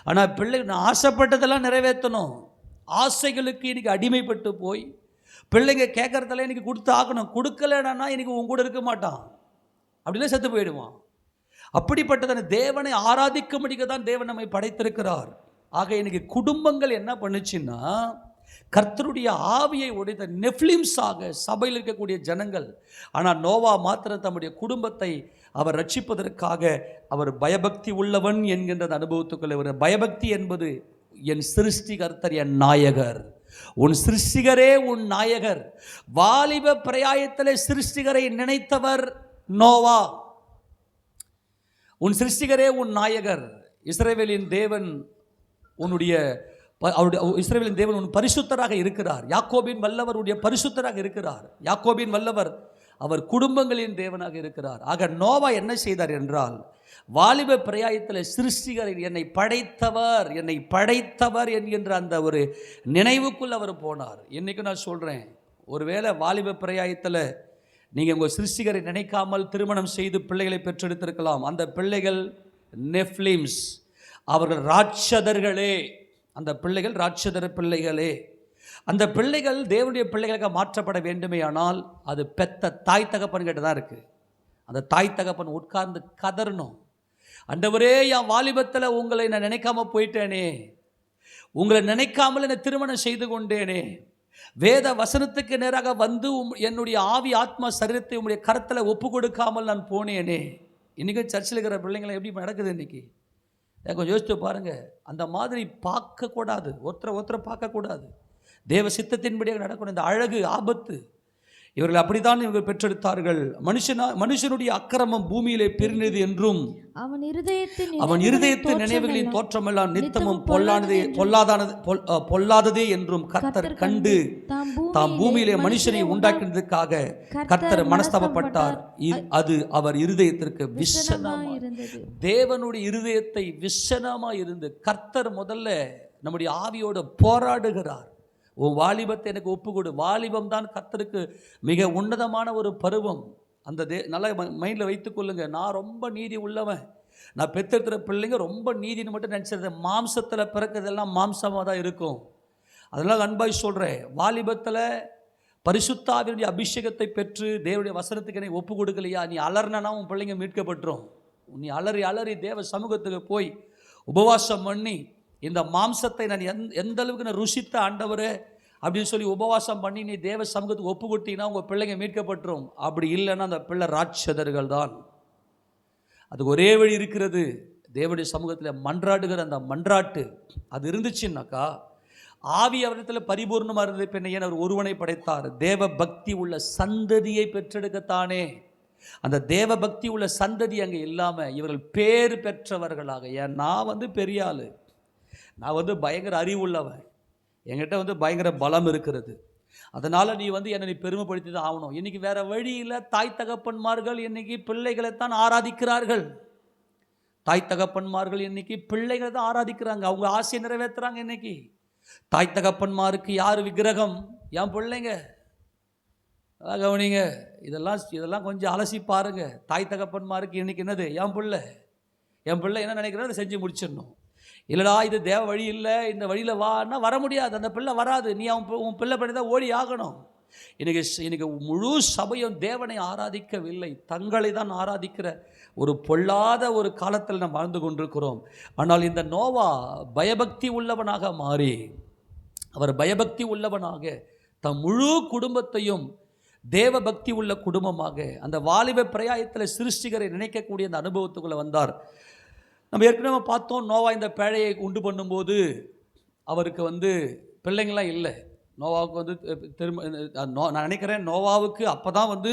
ஆனால் பிள்ளைகள் ஆசைப்பட்டதெல்லாம் நிறைவேற்றணும். ஆசைகளுக்கு இன்றைக்கி அடிமைப்பட்டு போய் பிள்ளைங்க கேட்குறதெல்லாம் இன்றைக்கி கொடுத்து ஆகணும். கொடுக்கலன்னா இன்றைக்கி உங்க கூட இருக்க மாட்டான், அப்படிலாம் செத்து போயிடுவான். அப்படிப்பட்டதான தேவனை ஆராதிக்கும்படிக்கு தான் தேவன் நம்மை படைத்திருக்கிறார். ஆக இன்றைக்கி குடும்பங்கள் என்ன பண்ணுச்சுன்னா, கர்த்தருடைய ஆவியை உடைத்த நெஃப்லிம்ஸாக சபையில் இருக்கக்கூடிய ஜனங்கள். ஆனால் நோவா மாத்திரம் தம்முடைய குடும்பத்தை அவர் ரட்சிப்பதற்காக அவர் பயபக்தி உள்ளவன் என்கின்ற அனுபவத்துக்குள்ள ஒரு பயபக்தி என்பது, என் சிருஷ்டி கர்த்தர் என் நாயகர், உன் சிருஷ்டிகரே உன் நாயகர். வாலிப பிரயாயத்தில் சிருஷ்டிகரை நினைத்தவர் நோவா. உன் சிருஷ்டிகரே உன் நாயகர். இஸ்ரவேலின் தேவன் உன்னுடைய இஸ்ரவேலின் தேவன் உன் பரிசுத்தராக இருக்கிறார். யாக்கோபின் வல்லவர் உடைய பரிசுத்தராக இருக்கிறார். யாக்கோபின் வல்லவர் அவர் குடும்பங்களின் தேவனாக இருக்கிறார். ஆக நோவா என்ன செய்தார் என்றால், வாலிப பிரயாயத்தில் சிருஷ்டிகரை, என்னை படைத்தவர் என்கின்ற அந்த ஒரு நினைவுக்குள் அவர் போனார். இன்றைக்கும் நான் சொல்கிறேன், ஒருவேளை வாலிப பிரயாயத்தில் நீங்கள் உங்கள் சிருஷ்டிகரை நினைக்காமல் திருமணம் செய்து பிள்ளைகளை பெற்றெடுத்திருக்கலாம். அந்த பிள்ளைகள் நெஃப்லிம்ஸ், அவர்கள் ராட்சதர்களே. அந்த பிள்ளைகள் ராட்சதர் பிள்ளைகளே. அந்த பிள்ளைகள் தேவனுடைய பிள்ளைகளாக மாற்றப்பட வேண்டுமே ஆனால் அது பெத்த தாய் தகப்பன் கிட்ட தான் இருக்குது. அந்த தாய் தகப்பன் உட்கார்ந்து கதறணும், ஆண்டவரே என் வாலிபத்தில் உங்களை நான் நினைக்காம போயிட்டேனே, உங்களை நினைக்காமல் என்னை திருமணம் செய்து கொண்டேனே, வேத வசனத்துக்கு நேராக வந்து என்னுடைய ஆவி ஆத்மா சரீரத்தை உங்களுடைய கரத்தில் ஒப்பு கொடுக்காமல் நான் போனேனே. இன்றைக்கி சர்ச்சில் இருக்கிற பிள்ளைங்களை எப்படி நடக்குது இன்றைக்கி கொஞ்சம் யோசித்து பாருங்கள். அந்த மாதிரி பார்க்கக்கூடாது, ஒருத்தரை பார்க்கக்கூடாது. தேவ சித்தத்தின்படியாக நடக்கணும். இந்த அழகு ஆபத்து. இவர்கள் அப்படித்தான் இவர்கள் பெற்றெடுத்தார்கள். மனுஷனுடைய அக்கிரமம் பூமியிலே பெருநிது என்றும் அவன் இருதயத்தின் நினைவுகளின் தோற்றமெல்லாம் நித்தமும் பொல்லாததே என்றும் கர்த்தர் கண்டு தாம் பூமியிலே மனுஷனை உண்டாக்கினதுக்காக கர்த்தர் மனஸ்தாபப்பட்டார். அது அவர் இருதயத்திற்கு விஷனமாய், தேவனுடைய இருதயத்தை விஷனமாய் இருந்து கர்த்தர் முதல்ல நம்முடைய ஆவியோடு போராடுகிறார். உன் வாலிபத்தை எனக்கு ஒப்புக்கொடு. வாலிபம் தான் கர்த்தருக்கு மிக உன்னதமான ஒரு பருவம். அந்த நல்லா மைண்டில் வைத்துக்கொள்ளுங்க. நான் ரொம்ப நீதி உள்ளவன், நான் பெற்றெடுக்கிற பிள்ளைங்க ரொம்ப நீதின்னு மட்டும் நினச்சிருந்த, மாம்சத்தில் பிறக்கிறதெல்லாம் மாம்சமாக தான் இருக்கும். அதெல்லாம் அன்பாய் சொல்கிறேன். வாலிபத்தில் பரிசுத்த ஆவியுடைய அபிஷேகத்தை பெற்று தேவனுடைய வசனத்துக்கு என்னை ஒப்பு கொடுக்கலையா, நீ அலர்னா உன் பிள்ளைங்க மீட்கப்பட்டுரும். நீ அலறி தேவ சமூகத்துக்கு போய் உபவாசம் பண்ணி, இந்த மாம்சத்தை நான் எந்த அளவுக்கு நான் ருசித்த ஆண்டவரே அப்படின்னு சொல்லி உபவாசம் பண்ணி நீ தேவ சமூகத்துக்கு ஒப்பு கொடுத்தீங்கன்னா உங்கள் பிள்ளைங்க மீட்கப்பட்டுரும். அப்படி இல்லைன்னா அந்த பிள்ளை ராட்சதர்கள் தான். அதுக்கு ஒரே வழி இருக்கிறது, தேவனுடைய சமூகத்தில் மன்றாடுகிற அந்த மன்றாட்டு அது இருந்துச்சுன்னாக்கா, ஆவி அவரிடத்தில் பரிபூர்ணமாக இருந்தது. பின்ன ஏன் அவர் ஒருவனை படைத்தார்? தேவ பக்தி உள்ள சந்ததியை பெற்றெடுக்கத்தானே. அந்த தேவ பக்தி உள்ள சந்ததி அங்கே இல்லாமல் இவர்கள் பேர் பெற்றவர்களாக, ஏன் நான் பெரிய ஆள், நான் பயங்கர அறிவுள்ளவன், என்கிட்ட பயங்கர பலம் இருக்கிறது, அதனால் நீ என்னை நீ பெருமைப்படுத்தி தான் ஆகணும். இன்றைக்கி வேறு வழியில் தாய் தகப்பன்மார்கள் இன்றைக்கி பிள்ளைகளைத்தான் ஆராதிக்கிறார்கள். தாய் தகப்பன்மார்கள் இன்றைக்கி பிள்ளைகளை தான் ஆராதிக்கிறாங்க, அவங்க ஆசையை நிறைவேற்றுறாங்க. இன்றைக்கி தாய் தகப்பன்மாருக்கு யார் விக்கிரகம்? என் பிள்ளைங்க. அதான் கவனிங்க, இதெல்லாம் கொஞ்சம் அலசி பாருங்க. தாய் தகப்பன்மாருக்கு இன்றைக்கி என்னது? என் பிள்ளை என்ன நினைக்கிறதோ அதை செஞ்சு முடிச்சிடணும். இல்லைடா இது தேவ வழி இல்லை, இந்த வழியில் வான்னா வர முடியாது, அந்த பிள்ளை வராது, நீ உன் பிள்ளை பண்ணி தான் ஓடி ஆகணும். இன்னைக்கு முழு சபையும் தேவனை ஆராதிக்கவில்லை, தங்களை தான் ஆராதிக்கிற ஒரு பொல்லாத ஒரு காலத்தில் நாம் வாழ்ந்து கொண்டிருக்கிறோம். ஆனால் இந்த நோவா பயபக்தி உள்ளவனாக மாறி, அவர் பயபக்தி உள்ளவனாக தம் முழு குடும்பத்தையும் தேவ பக்தி உள்ள குடும்பமாக அந்த வாலிப பிரயாயத்தில் சிருஷ்டிகரை நினைக்கக்கூடிய அந்த அனுபவத்துக்குள்ளே வந்தார். நம்ம ஏற்கனவே பார்த்தோம், நோவா இந்த பேழையை உண்டு பண்ணும்போது அவருக்கு பிள்ளைங்களாம் இல்லை. நோவாவுக்கு நான் நினைக்கிறேன் நோவாவுக்கு அப்போ தான்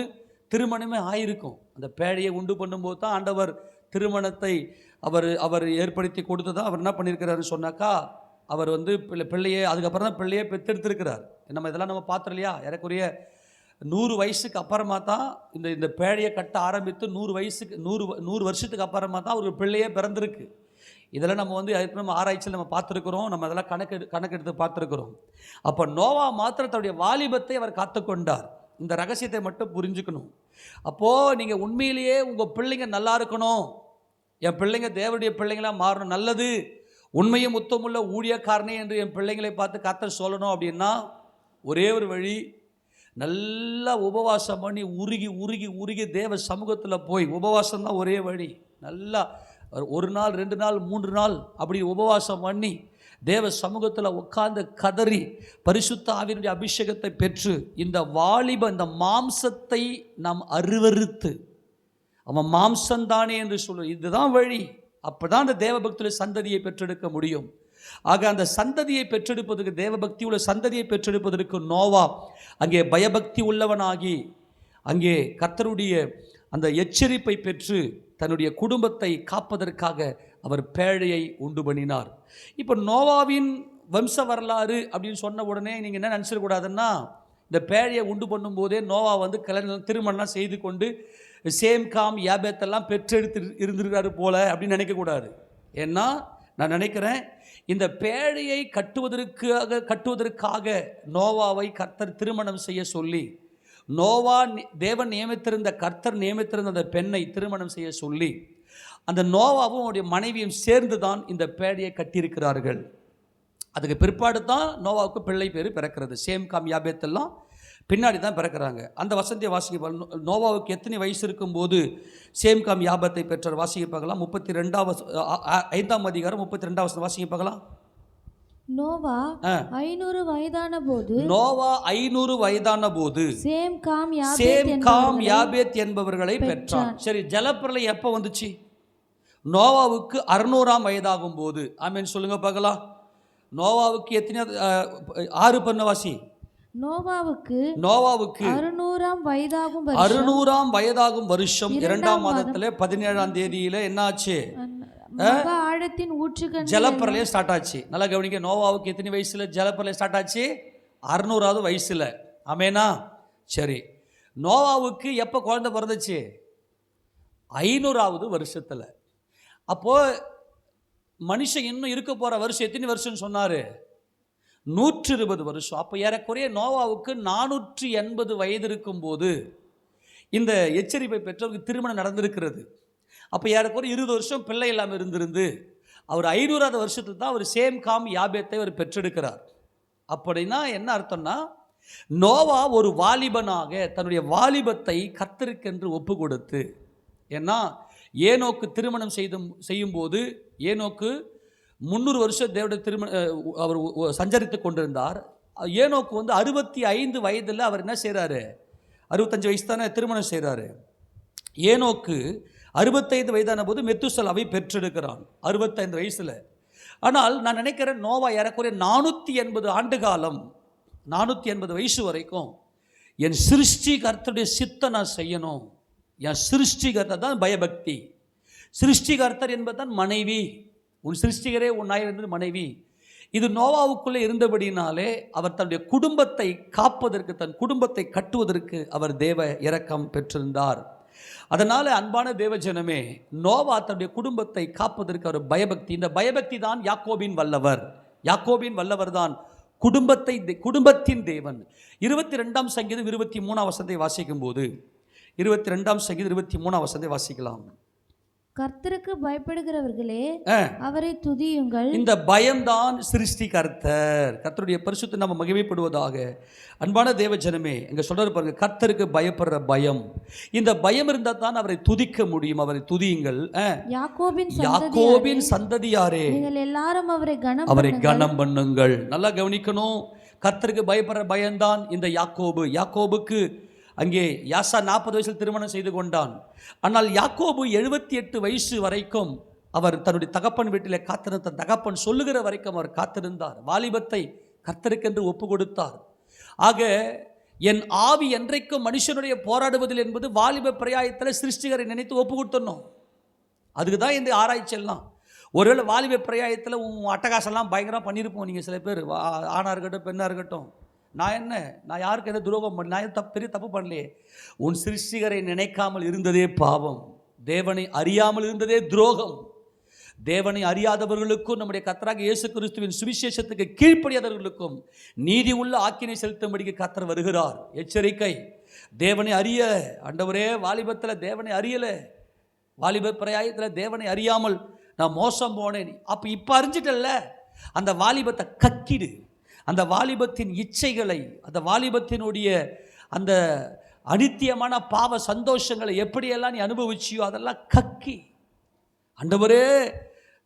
திருமணமே ஆயிருக்கும். அந்த பேழையை உண்டு பண்ணும்போது தான் ஆண்டவர் திருமணத்தை அவர் ஏற்படுத்தி கொடுத்து தான் அவர் என்ன பண்ணியிருக்கிறாருன்னு சொன்னாக்கா, அவர் பிள்ளையே அதுக்கப்புறம் தான் பிள்ளையே பெற்றெடுத்திருக்கிறார். இதெல்லாம் நம்ம பார்த்தோம் இல்லையா? ஏறக்குறைய 100 வயசுக்கு அப்புறமா தான் இந்த பேழையை கட்ட ஆரம்பித்து 100 வருஷத்துக்கு அப்புறமா தான் ஒரு பிள்ளையே பிறந்திருக்கு. இதெல்லாம் நம்ம ஆராய்ச்சியில் நம்ம பார்த்துருக்குறோம், நம்ம அதெல்லாம் கணக்கெடுத்து பார்த்துருக்குறோம். அப்போ நோவா மாத்திரம் தன்னுடைய வாலிபத்தை அவர் காத்துக்கொண்டார். இந்த ரகசியத்தை மட்டும் புரிஞ்சுக்கணும். அப்போது நீங்கள் உண்மையிலேயே உங்கள் பிள்ளைங்க நல்லா இருக்கணும், என் பிள்ளைங்க தேவனுடைய பிள்ளைங்களாக மாறணும், நல்லது உண்மையும் முத்தமுள்ள ஊழியக்காரனே என்று என் பிள்ளைங்களை பார்த்து கர்த்தர் சொல்லணும் அப்படின்னா ஒரே ஒரு வழி, நல்லா உபவாசம் பண்ணி உருகி உருகி உருகி தேவ சமூகத்தில் போய், உபவாசம் தான் ஒரே வழி. நல்லா 1 நாள் 2 நாள் 3 நாள் அப்படி உபவாசம் பண்ணி தேவ சமூகத்தில் உட்கார்ந்து கதறி பரிசுத்த ஆவியினுடைய அபிஷேகத்தை பெற்று இந்த இந்த மாம்சத்தை நாம் அருவருத்து, அவன் மாம்சந்தானே என்று சொல்லுவோம், இதுதான் வழி. அப்போ தான் அந்த தேவபக்தியுள்ள சந்ததியை பெற்றெடுக்க முடியும். ஆக அந்த சந்ததியை பெற்றெடுப்பதற்கு, தேவபக்தி உள்ள சந்ததியை பெற்றெடுப்பதற்கு நோவா அங்கே பயபக்தி உள்ளவனாகி அங்கே கர்த்தருடைய அந்த எச்சரிப்பை பெற்று தன்னுடைய குடும்பத்தை காப்பதற்காக அவர் பேழையை உண்டு பண்ணினார். இப்போ நோவாவின் வம்ச வரலாறு அப்படின்னு சொன்ன உடனே நீங்கள் என்ன நினச்சிடக்கூடாதுன்னா, இந்த பேழையை உண்டு பண்ணும்போதே நோவா திருமணம் செய்து கொண்டு சேம் காம் யாபேத்தெல்லாம் பெற்றெடுத்து இருந்திருக்காரு போல அப்படின்னு நினைக்கக்கூடாது. ஏன்னா நான் நினைக்கிறேன் இந்த பேழையை கட்டுவதற்காக நோவாவை கர்த்தர் திருமணம் செய்ய சொல்லி, நோவா தேவன் கர்த்தர் நியமித்திருந்த அந்த பெண்ணை திருமணம் செய்ய சொல்லி, அந்த நோவாவும் அவருடைய மனைவியும் சேர்ந்து தான் இந்த பேழையை கட்டியிருக்கிறார்கள். அதுக்கு பிற்பாடு தான் நோவாவுக்கு பிள்ளை பேர் பிறக்கிறது. சேம் காம் யாபேத்தெல்லாம் பின்னாடி தான் பிறக்கிறாங்க. அந்த வசந்தியை வாசிக்க, நோவாவுக்கு எத்தனை வயசு இருக்கும்போது சேம் காம் யாபத்தை பெற்றார்? வாசிக்க பார்க்கலாம். 5ஆம் அதிகாரம் 32ஆம் வசனம் வாசிக்க பார்க்கலாம். நோவா 500 வயதான போது சேம் காம் யாபேத் என்பவர்களை பெற்றான். சரி, ஜலப்பிரளயம் எப்போ வந்துச்சு? நோவாவுக்கு 600ஆம் வயதாகும் போது. ஆமென் சொல்லுங்க பார்க்கலாம். நோவாவுக்கு எத்தனை 6 பண்ணவாசி? நோவாவுக்கு 600ஆம் வயதாகும் வருஷம் 2ஆம் மாதத்துல 17ஆம் தேதியில என்னாச்சு? ஆழத்தின் ஊற்றுகள் ஜலப்பிரளயம் ஸ்டார்ட் ஆச்சு. நல்லா கவனிக்க, நோவாவுக்கு எத்தனை வயசுல ஜலப்பிரளயம் ஸ்டார்ட் ஆச்சு? 600ஆவது வயசுல. ஆமேனா? சரி, நோவாவுக்கு எப்போ குழந்தை பிறந்துச்சு? 500ஆவது வருஷத்துல. அப்போ மனுஷன் இன்னும் இருக்க போற வருஷம் எத்தனை வருஷம் சொன்னாரு? 120 வருஷம். அப்போ ஏறக்குறைய நோவாவுக்கு 480 வயது இருக்கும்போது இந்த எச்சரிப்பை பெற்றவருக்கு திருமணம் நடந்திருக்கிறது. அப்போ ஏறக்குறைய 20 வருஷம் பிள்ளை இல்லாமல் இருந்திருந்து அவர் 500ஆவது வருஷத்துல தான் அவர் சேம் காம் யாபேத்தை அவர் பெற்றெடுக்கிறார். அப்படின்னா என்ன அர்த்தம்னா, நோவா ஒரு வாலிபனாக தன்னுடைய வாலிபத்தை கர்த்தருக்கென்று ஒப்பு கொடுத்து, ஏன்னா ஏனோக்கு திருமணம் செய்யும்போது ஏனோக்கு 300 வருஷம் தேவனுடைய அவர் சஞ்சரித்து கொண்டிருந்தார். ஏனோக்கு 65 வயதில் அவர் என்ன செய்கிறாரு? 65 வயசு தானே திருமணம் செய்கிறாரு. ஏனோக்கு 65 வயதான போது மெத்துசலாவை பெற்றெடுக்கிறான் 65 வயசில். ஆனால் நான் நினைக்கிறேன் நோவா ஏறக்குறைய 480 ஆண்டு காலம், 480 வயசு வரைக்கும் என் சிருஷ்டிகர்த்தருடைய சித்தை நான் செய்யணும், என் சிருஷ்டிகர்த்தர் தான் பயபக்தி. சிருஷ்டிகர்த்தர் என்பதுதான் மனைவி, உன் சிருஷ்டிகரே உன் நாயர் என்பது மனைவி. இது நோவாவுக்குள்ளே இருந்தபடினாலே அவர் தன்னுடைய குடும்பத்தை காப்பதற்கு, தன் குடும்பத்தை கட்டுவதற்கு அவர் தேவ இரக்கம் பெற்றிருந்தார். அதனால் அன்பான தேவஜனமே, நோவா தன்னுடைய குடும்பத்தை காப்பதற்கு அவர் பயபக்தி, இந்த பயபக்தி தான் யாக்கோபின் வல்லவர். யாக்கோபின் வல்லவர் தான் குடும்பத்தின் தேவன். 22ஆம் சங்கீதம் 23ஆம் வசனத்தை வாசிக்கும் போது, 22ஆம் சங்கீதம் 23ஆம் வசனத்தை வாசிக்கலாம். கர்த்தருக்கு பயப்படுகிறவர்களே அவரை துதியுங்கள். இந்த பயம்தான் சிருஷ்டிகர்த்தர். கர்த்தருடைய பரிசுத்த நாமம் மகிமைப்படுவதாக. அன்பான தேவஜனமே, எங்க சொல்றாரு பாருங்க, கர்த்தருக்கு பயப்படுற பயம். இந்த பயம் இருந்தால் தான் அவரை துதிக்க முடியும். அவரை துதியுங்கள். யாக்கோபின் சந்ததியாரே, நீங்கள் எல்லாரும் அவரை கனம் பண்ணுங்கள். நல்லா கவனிக்கணும், கர்த்தருக்கு பயப்படுற பயம்தான் இந்த யாக்கோபுக்கு அங்கே யாசா 40 வயசில் திருமணம் செய்து கொண்டான். ஆனால் யாக்கோபு 78 வயசு வரைக்கும் அவர் தன்னுடைய தகப்பன் வீட்டிலே காத்திருந்த, தகப்பன் சொல்லுகிற வரைக்கும் அவர் காத்திருந்தார். வாலிபத்தை கர்த்தருக்கென்று ஒப்பு கொடுத்தார். ஆக என் ஆவி என்றைக்கும் மனுஷனுடைய போராடுவதில் என்பது வாலிப பிரயாயத்தில் சிருஷ்டிகரை நினைத்து ஒப்பு கொடுத்துடணும். அதுக்கு தான் இந்த ஆராய்ச்சி எல்லாம். ஒருவேளை வாலிப பிரயாயத்தில் உன் அட்டகாசம்லாம் பயங்கரமாக பண்ணியிருப்போம் நீங்கள் சில பேர், ஆணாக இருக்கட்டும் பெண்ணாக இருக்கட்டும். நான் யாருக்கு எந்த துரோகம் பண்ண, நான் பெரிய தப்பு பண்ணலையே. உன் சிருஷ்டிகரை நினைக்காமல் இருந்ததே பாவம், தேவனை அறியாமல் இருந்ததே துரோகம். தேவனை அறியாதவர்களுக்கும் நம்முடைய கர்த்தராகிய இயேசு கிறிஸ்துவின் சுவிசேஷத்துக்கு கீழ்ப்படியாதவர்களுக்கும் நீதி உள்ள ஆக்கினை செலுத்தும்படிக்கு கர்த்தர் வருகிறார். எச்சரிக்கை, தேவனை அறிய ஆண்டவரே, வாலிபத்தில் தேவனை அறியலை, வாலிப பிரயாயத்தில் தேவனை அறியாமல் நான் மோசம் போனேன். அப்போ இப்போ அறிஞ்சிட்டல்ல, அந்த வாலிபத்தை கக்கிடு. அந்த வாலிபத்தின் இச்சைகளை, அந்த வாலிபத்தினுடைய அந்த அனித்தியமான பாவ சந்தோஷங்களை எப்படியெல்லாம் நீ அனுபவிச்சியோ அதெல்லாம் கக்கி, ஆண்டவரே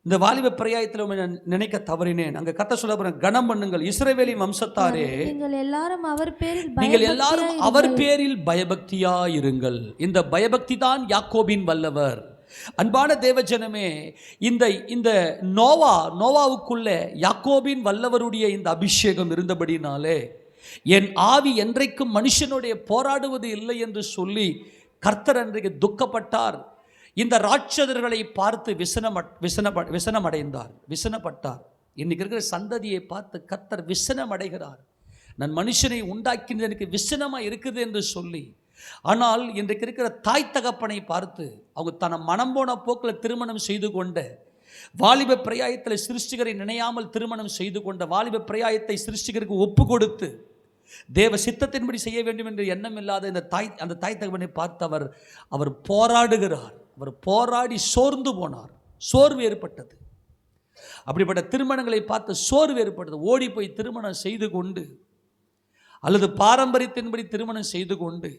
இந்த வாலிப பிரயாயத்தில் நினைக்க தவறினேன். அங்கே கர்த்தர் சொல்ல போறேன், கனம் பண்ணுங்கள் இஸ்ரவேலின் வம்சத்தாரே, நீங்கள் எல்லாரும் அவர் பேரில் பயபக்தியாயிருங்கள். இந்த பயபக்தி தான் யாக்கோபின் வல்லவர். அன்பான தேவஜனமே, இந்த நோவாவுக்குள்ளே யாக்கோபின் வல்லவருடைய இந்த அபிஷேகம் இருந்தபடினாலே என் ஆவி என்றைக்கும் மனுஷனுடைய போராடுவது இல்லை என்று சொல்லி கர்த்தர் அன்றைக்கு துக்கப்பட்டார். இந்த ராட்சதர்களை பார்த்து விசனப்பட்டார். இன்னைக்கு இருக்கிற சந்ததியை பார்த்து கர்த்தர் விசனம் அடைகிறார். நான் மனுஷனை உண்டாக்கினது எனக்கு விசனமாக இருக்குது என்று சொல்லி. ஆனால் இன்றைக்கு இருக்கிற தாய் தகப்பனை பார்த்து அவங்க தன்னை மனம் போன போக்கில் திருமணம் செய்து கொண்ட, வாலிப பிரயாயத்தில் சிருஷ்டிகரை நினையாமல் திருமணம் செய்து கொண்ட, வாலிப பிரயாயத்தை சிருஷ்டிகருக்கு ஒப்பு கொடுத்து தேவ சித்தத்தின்படி செய்ய வேண்டும் என்று எண்ணம் இல்லாத அந்த தாய் தகப்பனை பார்த்து அவர் போராடுகிறார். அவர் போராடி சோர்ந்து போனார், சோர்வு ஏற்பட்டது. அப்படிப்பட்ட திருமணங்களை பார்த்து சோர்வு ஏற்பட்டது. ஓடி போய் திருமணம் செய்து கொண்டு, அல்லது பாரம்பரியத்தின்படி திருமணம் செய்து கொண்டு,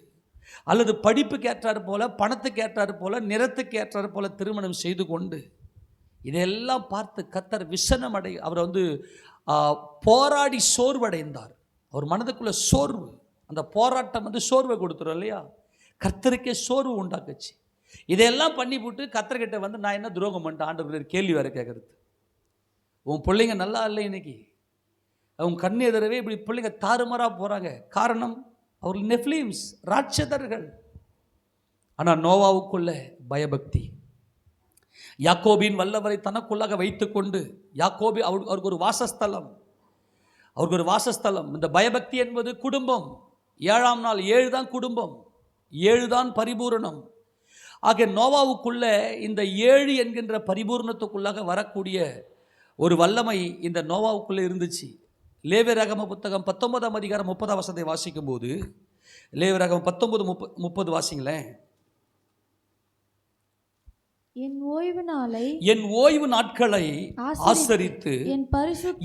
அல்லது படிப்புக்கு ஏற்றாறு போல, பணத்துக்கு ஏற்றாறு போல, நிறத்துக்கு ஏற்றாறு போல திருமணம் செய்து கொண்டு, இதையெல்லாம் பார்த்து கர்த்தர் அவர் போராடி சோர்வடைந்தார். அவர் மனதுக்குள்ள சோர்வு, அந்த போராட்டம் சோர்வை கொடுத்துரும் இல்லையா, கர்த்தருக்கே சோர்வு உண்டாக்குச்சு. இதையெல்லாம் பண்ணி போட்டு கர்த்தர்கிட்ட நான் என்ன துரோகம் பண்ணிட்டேன் ஆண்டவர் கேள்வி வேறு கேட்கறது. உன் பிள்ளைங்க நல்லா இல்லை, இன்னைக்கு அவங்க கண்ணு எதிரவே இப்படி பிள்ளைங்க தாறுமாறாக போகிறாங்க. காரணம் அவர்கள் நெஃப்லீம்ஸ், ராட்சதர்கள். ஆனால் நோவாவுக்குள்ள பயபக்தி. யாக்கோபின் வல்லவரை தனக்குள்ளாக வைத்துக்கொண்டு, அவருக்கு ஒரு வாசஸ்தலம். இந்த பயபக்தி என்பது குடும்பம். 7ஆம் நாள் 7 தான் குடும்பம், 7 தான் பரிபூரணம். ஆக நோவாவுக்குள்ள இந்த 7 என்கின்ற பரிபூர்ணத்துக்குள்ளாக வரக்கூடிய ஒரு வல்லமை இந்த நோவாவுக்குள்ளே இருந்துச்சு. லேவியராகம புத்தகம் 19ஆம் அதிகாரம் 30ஆம் வசனத்தை வாசிக்கும் போது, லேவியராகமம் 19:30 வாசிங்களேன். என் ஓய்வு நாட்களை ஆசரித்து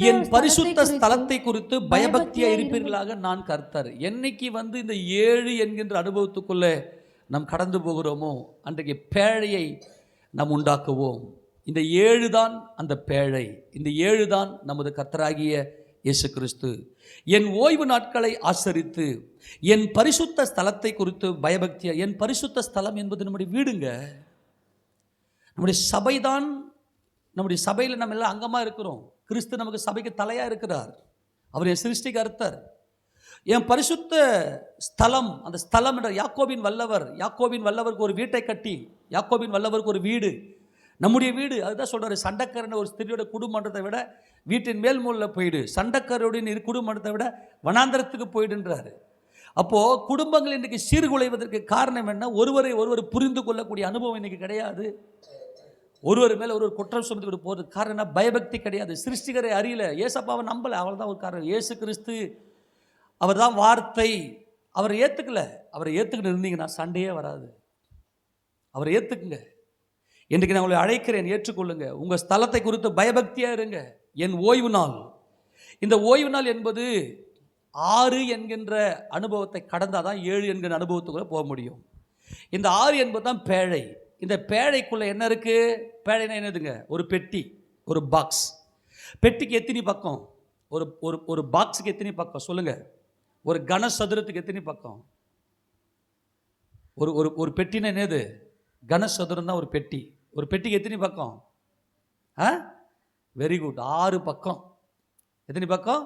என் பரிசுத்த ஸ்தலத்தை குறித்து பயபக்தியா இருப்பீர்களாக நான் கர்த்தர். என்னைக்கு இந்த 7 என்கின்ற அனுபவத்துக்குள்ளே நாம் கடந்து போகிறோமோ அன்றைக்கு பேழையை நாம் உண்டாக்குவோம். இந்த 7 தான் அந்த பேழை. இந்த 7 தான் நமது கர்த்தராகிய இயேசு கிறிஸ்து. என் ஓய்வு நாட்களை ஆசரித்து என் பரிசுத்த ஸ்தலத்தை குறித்து பயபக்தியா. என் பரிசுத்த ஸ்தலம் என்பது நம்முடைய வீடுங்க. நம்முடைய சபை தான், நம்முடைய சபையில் நம்ம எல்லாம் அங்கமாக இருக்கிறோம். கிறிஸ்து நமக்கு சபைக்கு தலையாக இருக்கிறார். அவர் என் சிருஷ்டிக்கு அர்த்தர். என் பரிசுத்த ஸ்தலம், அந்த ஸ்தலம் என்ற யாக்கோபின் வல்லவருக்கு ஒரு வீட்டை கட்டி, யாக்கோபின் வல்லவருக்கு ஒரு வீடு, நம்முடைய வீடு. அதுதான் சொல்கிறாரு, சண்டைக்காரன் ஒரு ஸ்திரியோட குடும்பத்தை விட வீட்டின் மேல் மூலையில் போயிடு, சண்டைக்காரோட குடும்பத்தை விட வனாந்தரத்துக்கு போயிடுன்றாரு. அப்போது குடும்பங்கள் இன்றைக்கி சீர்குலைவதற்கு காரணம் என்ன? ஒருவரை புரிந்து கொள்ளக்கூடிய அனுபவம் இன்றைக்கி கிடையாது. ஒருவர் மேலே ஒருவர் குற்றம் சுமத்தி போகிறதுக்கு காரணம் என்ன? பயபக்தி கிடையாது. சிருஷ்டிகரை அறியல, ஏசப்பாவை நம்பலை, அவள் தான் ஒரு காரணம். இயேசு கிறிஸ்து அவர் தான் வார்த்தை. அவரை ஏற்றுக்கல. அவரை ஏற்றுக்கிட்டு இருந்தீங்கன்னா சண்டையே வராது. அவரை ஏற்றுக்குங்க. இன்றைக்கு நான் உங்களை அழைக்கிறேன், ஏற்றுக்கொள்ளுங்க. உங்கள் ஸ்தலத்தை குறித்து பயபக்தியாக இருங்க. என் ஓய்வு நாள், இந்த ஓய்வு நாள் என்பது 6 என்கின்ற அனுபவத்தை கடந்தால் தான் 7 என்கிற அனுபவத்துக்குள்ளே போக முடியும். இந்த 6 என்பது தான் பேழை. இந்த பேழைக்குள்ளே என்ன இருக்குது? பேழைனா என்னதுங்க? ஒரு பெட்டி, ஒரு பாக்ஸ். பெட்டிக்கு எத்தனை பக்கம்? ஒரு ஒரு ஒரு பாக்ஸுக்கு எத்தனை பக்கம் சொல்லுங்கள்? ஒரு கனசதுரத்துக்கு எத்தனை பக்கம்? ஒரு ஒரு ஒரு பெட்டினா என்னது? கனசதுரம் தான் ஒரு பெட்டி. ஒரு பெட்டிக்கு எத்தனை பக்கம்? வெரி குட், 6 பக்கம். எத்தனை பக்கம்?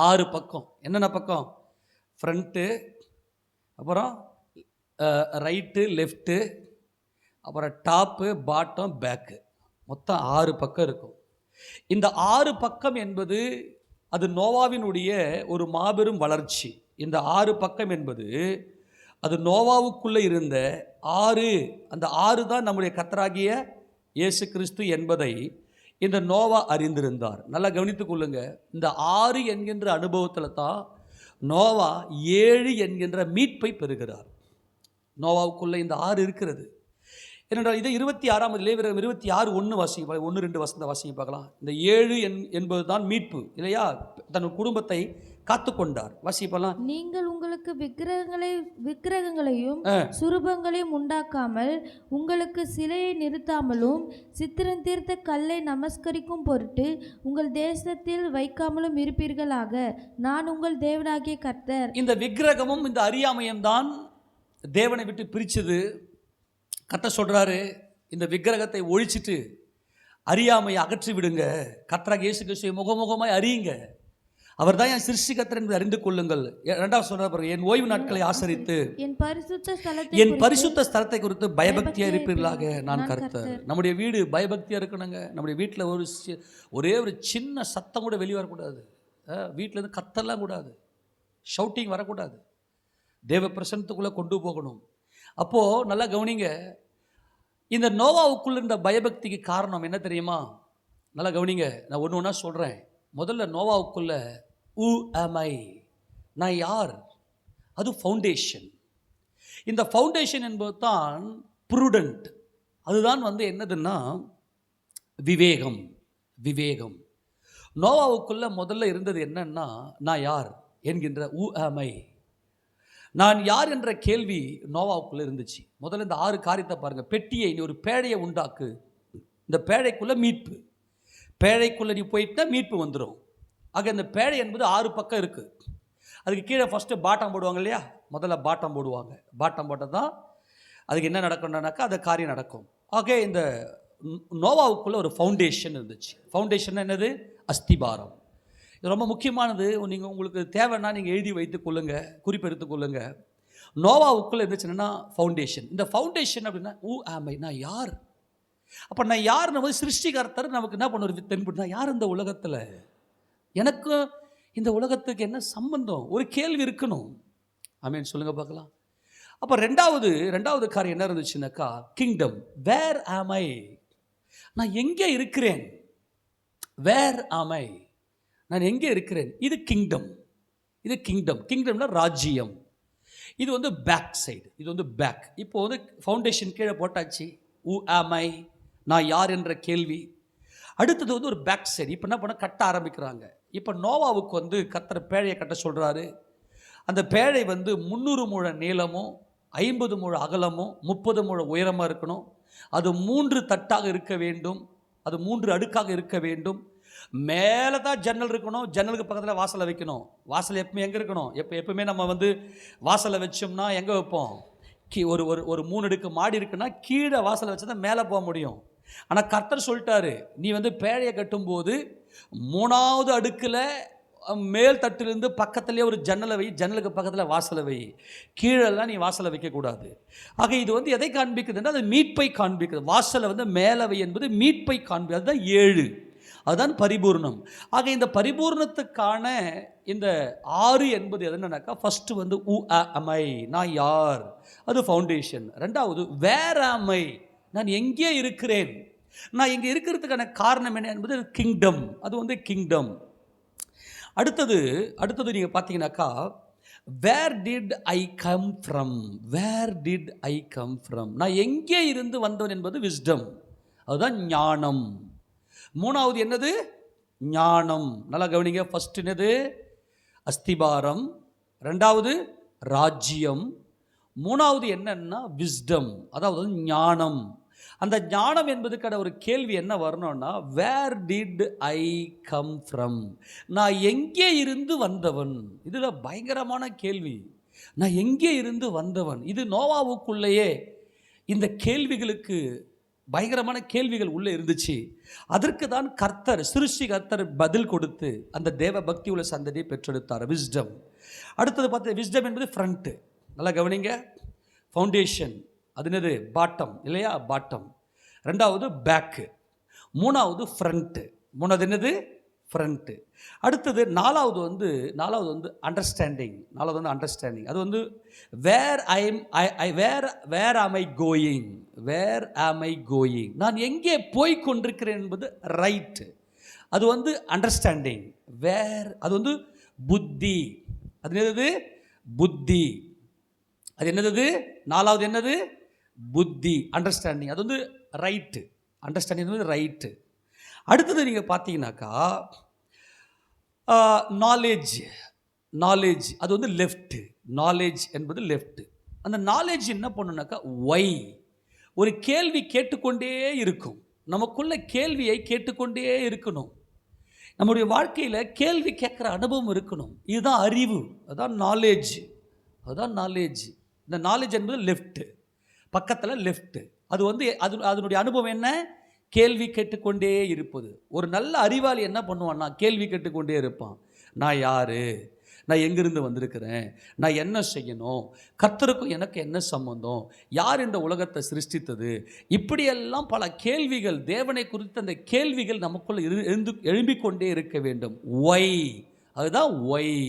6 பக்கம். என்னென்ன பக்கம்? ஃப்ரண்ட்டு, அப்புறம் ரைட்டு லெஃப்ட்டு, அப்புறம் டாப்பு பாட்டம் பேக்கு, மொத்தம் 6 பக்கம் இருக்கும். இந்த 6 பக்கம் என்பது அது நோவாவினுடைய ஒரு மாபெரும் வளர்ச்சி. இந்த 6 பக்கம் என்பது அது நோவாவுக்குள்ளே இருந்த 6, அந்த 6 தான் நம்முடைய கர்த்தராகிய இயேசு கிறிஸ்து என்பதை இந்த நோவா அறிந்திருந்தார். நல்லா கவனித்துக் கொள்ளுங்க. இந்த 6 என்கின்ற அனுபவத்தில் தான் நோவா 7 என்கின்ற மீட்பை பெறுகிறார். நோவாவுக்குள்ளே இந்த 6 இருக்கிறது. ஏனென்றால் இதை 26ஆம் லேவியராகமம் 26:1 வாசிங்க, 1-2 வசனத்தை வாசிங்க பார்க்கலாம். இந்த 7 என்பது தான் மீட்பு இல்லையா? தன் குடும்பத்தை காத்து கொண்டார். வாசிப்பலாம். நீங்கள் உங்களுக்கு விக்கிரகங்களையும் சுரூபங்களையும் உண்டாக்காமல், உங்களுக்கு சிலையை நிறுத்தாமலும், சித்திரம் தீர்த்த கல்லை நமஸ்கரிக்கும் பொருட்டு உங்கள் தேசத்தில் வைக்காமலும் இருப்பீர்களாக. நான் உங்கள் தேவனாகிய கர்த்தர். இந்த விக்கிரகமும் இந்த அறியாமையும் தான் தேவனை விட்டு பிரிச்சது. கர்த்தர் சொல்றாரு, இந்த விக்கிரகத்தை ஒழிச்சிட்டு அறியாமையை அகற்றி விடுங்க. கர்த்தராகிய இயேசு கிறிஸ்துவை முகமுகமாய் அறியுங்க. அவர் தான் என் சிருஷ்டிகர்த்தர் என்பதை அறிந்து கொள்ளுங்கள். 2வது சொல்றாரு, என் ஓய்வு நாட்களை ஆசரித்து என் பரிசுத்த ஸ்தலத்தை குறித்து பயபக்தியாக இருப்பீர்களாக, நான் கர்த்தர். நம்முடைய வீடு பயபக்தியாக இருக்கணுங்க. நம்முடைய வீட்டில் ஒரே ஒரு சின்ன சத்தம் கூட வெளியே வரக்கூடாது. வீட்டிலேருந்து கத்தெல்லாம் கூடாது, ஷவுட்டிங் வரக்கூடாது. தேவ பிரசன்னத்துக்குள்ளே கொண்டு போகணும். அப்போது நல்லா கவனிங்க. இந்த நோவாவுக்குள்ள இருந்த பயபக்திக்கு காரணம் என்ன தெரியுமா? நல்லா கவனிங்க, நான் ஒன்று ஒன்றா சொல்கிறேன். முதல்ல நோவாவுக்குள்ள who am I, நான் யார், அது ஃபவுண்டேஷன். இந்த ஃபவுண்டேஷன் என்பது தான் ப்ரூடண்ட். அதுதான் என்னதுன்னா விவேகம். விவேகம் நோவாவுக்குள்ள முதல்ல இருந்தது என்னன்னா, நான் யார் என்கின்ற who am I, நான் யார் என்ற கேள்வி நோவாவுக்குள்ளே இருந்துச்சு. முதல்ல இந்த 6 காரியத்தை பாருங்கள். பெட்டியை, நீ ஒரு பேழையை உண்டாக்கு. இந்த பேழைக்குள்ளே மீட்பு. பேழைக்குள்ளே நீ போயிட்டா மீட்பு வந்துடும். ஆக இந்த பேழை என்பது 6 பக்கம் இருக்குது. அதுக்கு கீழே ஃபஸ்ட்டு பாட்டம் போடுவாங்க இல்லையா? முதல்ல பாட்டம் போடுவாங்க. பாட்டம் போட்டால் தான் அதுக்கு என்ன நடக்கணும்னாக்கா அந்த காரியம் நடக்கும். ஆக இந்த நோவாவுக்குள்ளே ஒரு ஃபவுண்டேஷன் இருந்துச்சு. ஃபவுண்டேஷன் என்னது? அஸ்திபாரம். இது ரொம்ப முக்கியமானது. நீங்கள் உங்களுக்கு தேவைன்னா நீங்கள் எழுதி வைத்துக் கொள்ளுங்க, குறிப்பெடுத்துக் கொள்ளுங்க. நோவாவுக்குள்ளே இருந்துச்சுன்னா ஃபவுண்டேஷன். இந்த ஃபவுண்டேஷன் அப்படின்னா who am I, நான் யார். அப்போ நான் யாருன்னு போது சிருஷ்டிகர்த்தர் நமக்கு என்ன பண்ணுவார்? தென்பட்டு நான் யார் இந்த உலகத்தில், எனக்கும் இந்த உலகத்துக்கு என்ன சம்பந்தம், ஒரு கேள்வி இருக்கணும். ஆமேன் சொல்லுங்க பார்க்கலாம். அப்போ ரெண்டாவது காரியம் என்ன இருந்துச்சுனாக்கா கிங்டம். வேர் am I, நான் எங்கே இருக்கிறேன்? வேர் am I, நான் எங்கே இருக்கிறேன்? இது கிங்டம். இது கிங்டம். கிங்டம்னா ராஜ்யம். இது பேக் சைடு. இது பேக். இப்போ ஃபவுண்டேஷன் கீழே போட்டாச்சு. who am I, நான் யார் என்ற கேள்வி. அடுத்தது ஒரு பேக் சைடு. இப்போ என்ன பண்ண கட்ட ஆரம்பிக்கிறாங்க. இப்போ நோவாவுக்கு கர்த்தர் பேழையை கட்ட சொல்கிறாரு. அந்த பேழை 300 முழ நீளமும் 50 முழ அகலமும் 30 முழ உயரமாக இருக்கணும். அது 3 தட்டாக இருக்க வேண்டும். அது 3 அடுக்காக இருக்க வேண்டும். மேலே தான் ஜன்னல் இருக்கணும். ஜன்னலுக்கு பக்கத்தில் வாசலை வைக்கணும். வாசல் எப்பவுமே எங்கே இருக்கணும்? எப்பவுமே நம்ம வாசலை வச்சோம்னா எங்கே வைப்போம்? ஒரு ஒரு ஒரு 3 அடுக்கு மாடி இருக்குன்னா கீழே வாசலை வச்சு தான் மேலே போக முடியும். ஆனால் கர்த்தர் சொல்லிட்டாரு, நீ வந்து பேழையை கட்டும்போது 3வது அடுக்கில் மேல் தட்டிலிருந்து பக்கத்துலேயே ஒரு ஜன்னலை வை, ஜன்னலுக்கு பக்கத்தில் வாசலை வை, கீழெல்லாம் நீ வாசலை வைக்கக்கூடாது. ஆக இது வந்து எதை காண்பிக்குதுன்னா அது மீட்பை காண்பிக்குது. வாசலை வந்து மேலே வை என்பது மீட்பை காண்பிக்குது. அதுதான் 7, அதுதான் பரிபூர்ணம். ஆக இந்த பரிபூர்ணத்துக்கான இந்த 6 என்பது எதுனாக்கா, ஃபஸ்ட்டு வந்து அமை, நான் யார், அது ஃபவுண்டேஷன். 2வது வேர் அமை, நான் எங்கே இருக்கிறேன், நான் இங்கே இருக்கிறதுக்கான காரணம் என்ன என்பது கிங்டம், அது வந்து கிங்டம். அடுத்தது நீங்கள் பார்த்தீங்கன்னாக்கா, where did I come from, where did I come from, நான் எங்கே இருந்து வந்தவன் என்பது விஸ்டம், அதுதான் ஞானம். 3வது என்னது, ஞானம். நல்லா கவனிங்க. ஃபர்ஸ்ட் என்னது, அஸ்திபாரம். 2வது ராஜ்யம். 3வது என்னன்னா விஸ்டம், அதாவது ஞானம். அந்த ஞானம் என்பதுக்கான ஒரு கேள்வி என்ன வரணும்னா, where did I come from, நான் எங்கே இருந்து வந்தவன். இதில் பயங்கரமான கேள்வி, நான் எங்கே இருந்து வந்தவன். இது நோவாவுக்குள்ளேயே இந்த கேள்விகளுக்கு பயங்கரமான கேள்விகள் உள்ளே இருந்துச்சு. அதற்கு தான் கர்த்தர், சிருஷ்டி கர்த்தர் பதில் கொடுத்து அந்த தேவ பக்தி உள்ள சந்ததியை பெற்றெடுத்தார். விஸ்டம். அடுத்தது பார்த்து, விஸ்டம் என்பது ஃப்ரண்ட்டு. நல்லா கவனிங்க. ஃபவுண்டேஷன் அது என்னது, பாட்டம் இல்லையா, பாட்டம். 2வது பேக்கு. 3வது ஃப்ரண்ட்டு. 3வது என்னது, ஃப்ரண்ட்டு. அடுத்தது 4வது வந்து அண்டர்ஸ்டாண்டிங். 4வது வந்து அண்டர்ஸ்டாண்டிங். அது வந்து வேர் வேர் ஆம் ஐ கோயிங், வேர் ஆம் ஐ கோயிங், நான் எங்கே போய் கொண்டிருக்கிறேன் என்பது ரைட்டு, அது வந்து அண்டர்ஸ்டாண்டிங். வேர் அது வந்து புத்தி, அது என்னது, புத்தி. அது என்னது, 4வது என்னது, புத்தி, அண்டர்ஸ்டாண்டிங். அது வந்து ரைட்டு, அண்டர்ஸ்டாண்டிங் வந்து ரைட்டு. அடுத்தது நீங்கள் பார்த்தீங்கன்னாக்கா, நாலேஜ், நாலேஜ் அது வந்து லெஃப்ட்டு, நாலேஜ் என்பது லெஃப்ட்டு. அந்த நாலேஜ் என்ன பண்ணுனாக்கா, ஒய், ஒரு கேள்வி கேட்டுக்கொண்டே இருக்கும். நமக்குள்ள கேள்வியை கேட்டுக்கொண்டே இருக்கணும். நம்முடைய வாழ்க்கையில் கேள்வி கேட்குற அனுபவம் இருக்கணும். இதுதான் அறிவு, அதுதான் நாலேஜ், அதுதான் நாலேஜ். இந்த நாலேஜ் என்பது லெஃப்ட்டு, பக்கத்தில் லெஃப்ட்டு. அது வந்து அதனுடைய அனுபவம் என்ன, கேள்வி கேட்டுக்கொண்டே இருப்பது. ஒரு நல்ல அறிவாளி என்ன பண்ணுவான்னா, கேள்வி கேட்டுக்கொண்டே இருப்பான். நான் யார், நான் எங்கிருந்து வந்திருக்கிறேன், நான் என்ன செய்யணும், கர்த்தருக்கும் எனக்கு என்ன சம்பந்தம், யார் இந்த உலகத்தை சிருஷ்டித்தது, இப்படியெல்லாம் பல கேள்விகள், தேவனை குறித்த அந்த கேள்விகள் நமக்குள்ள எழும்பிக்கொண்டே இருக்க வேண்டும். ஒய், அதுதான் ஒய்,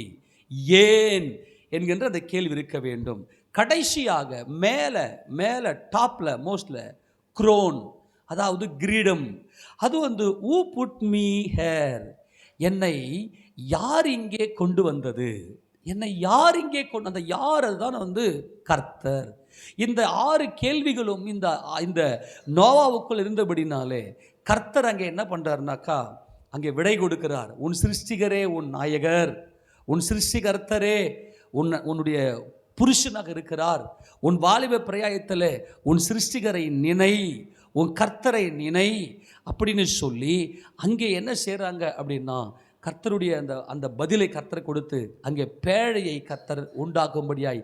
ஏன் என்கின்ற அந்த கேள்வி இருக்க வேண்டும். கடைசியாக மேலே டாப்பில் மோஸ்டில் க்ரோன், அதாவது கிரீடம். அது வந்து ஊ புட் மீ ஹேர், என்னை யார் இங்கே கொண்டு வந்தது, என்னை யார் இங்கே கொண்டு, அந்த யார் அதுதான் வந்து கர்த்தர். இந்த 6 கேள்விகளும் இந்த நோவாவுக்குள் இருந்தபடினாலே கர்த்தர் அங்கே என்ன பண்ணுறாருனாக்கா, அங்கே விடை கொடுக்கிறார். உன் சிருஷ்டிகரே, உன் நாயகர், உன் சிருஷ்டிகர்த்தரே உன்னுடைய புருஷனாக இருக்கிறார். உன் வாலிப பிரயாயத்தில் உன் சிருஷ்டிகரை நினை, உன் கர்த்தரை நினை அப்படின்னு சொல்லி அங்கே என்ன செய்கிறாங்க அப்படின்னா, கர்த்தருடைய அந்த பதிலை கர்த்தர் கொடுத்து அங்கே பேழையை கர்த்தர் உண்டாக்கும்படியாய்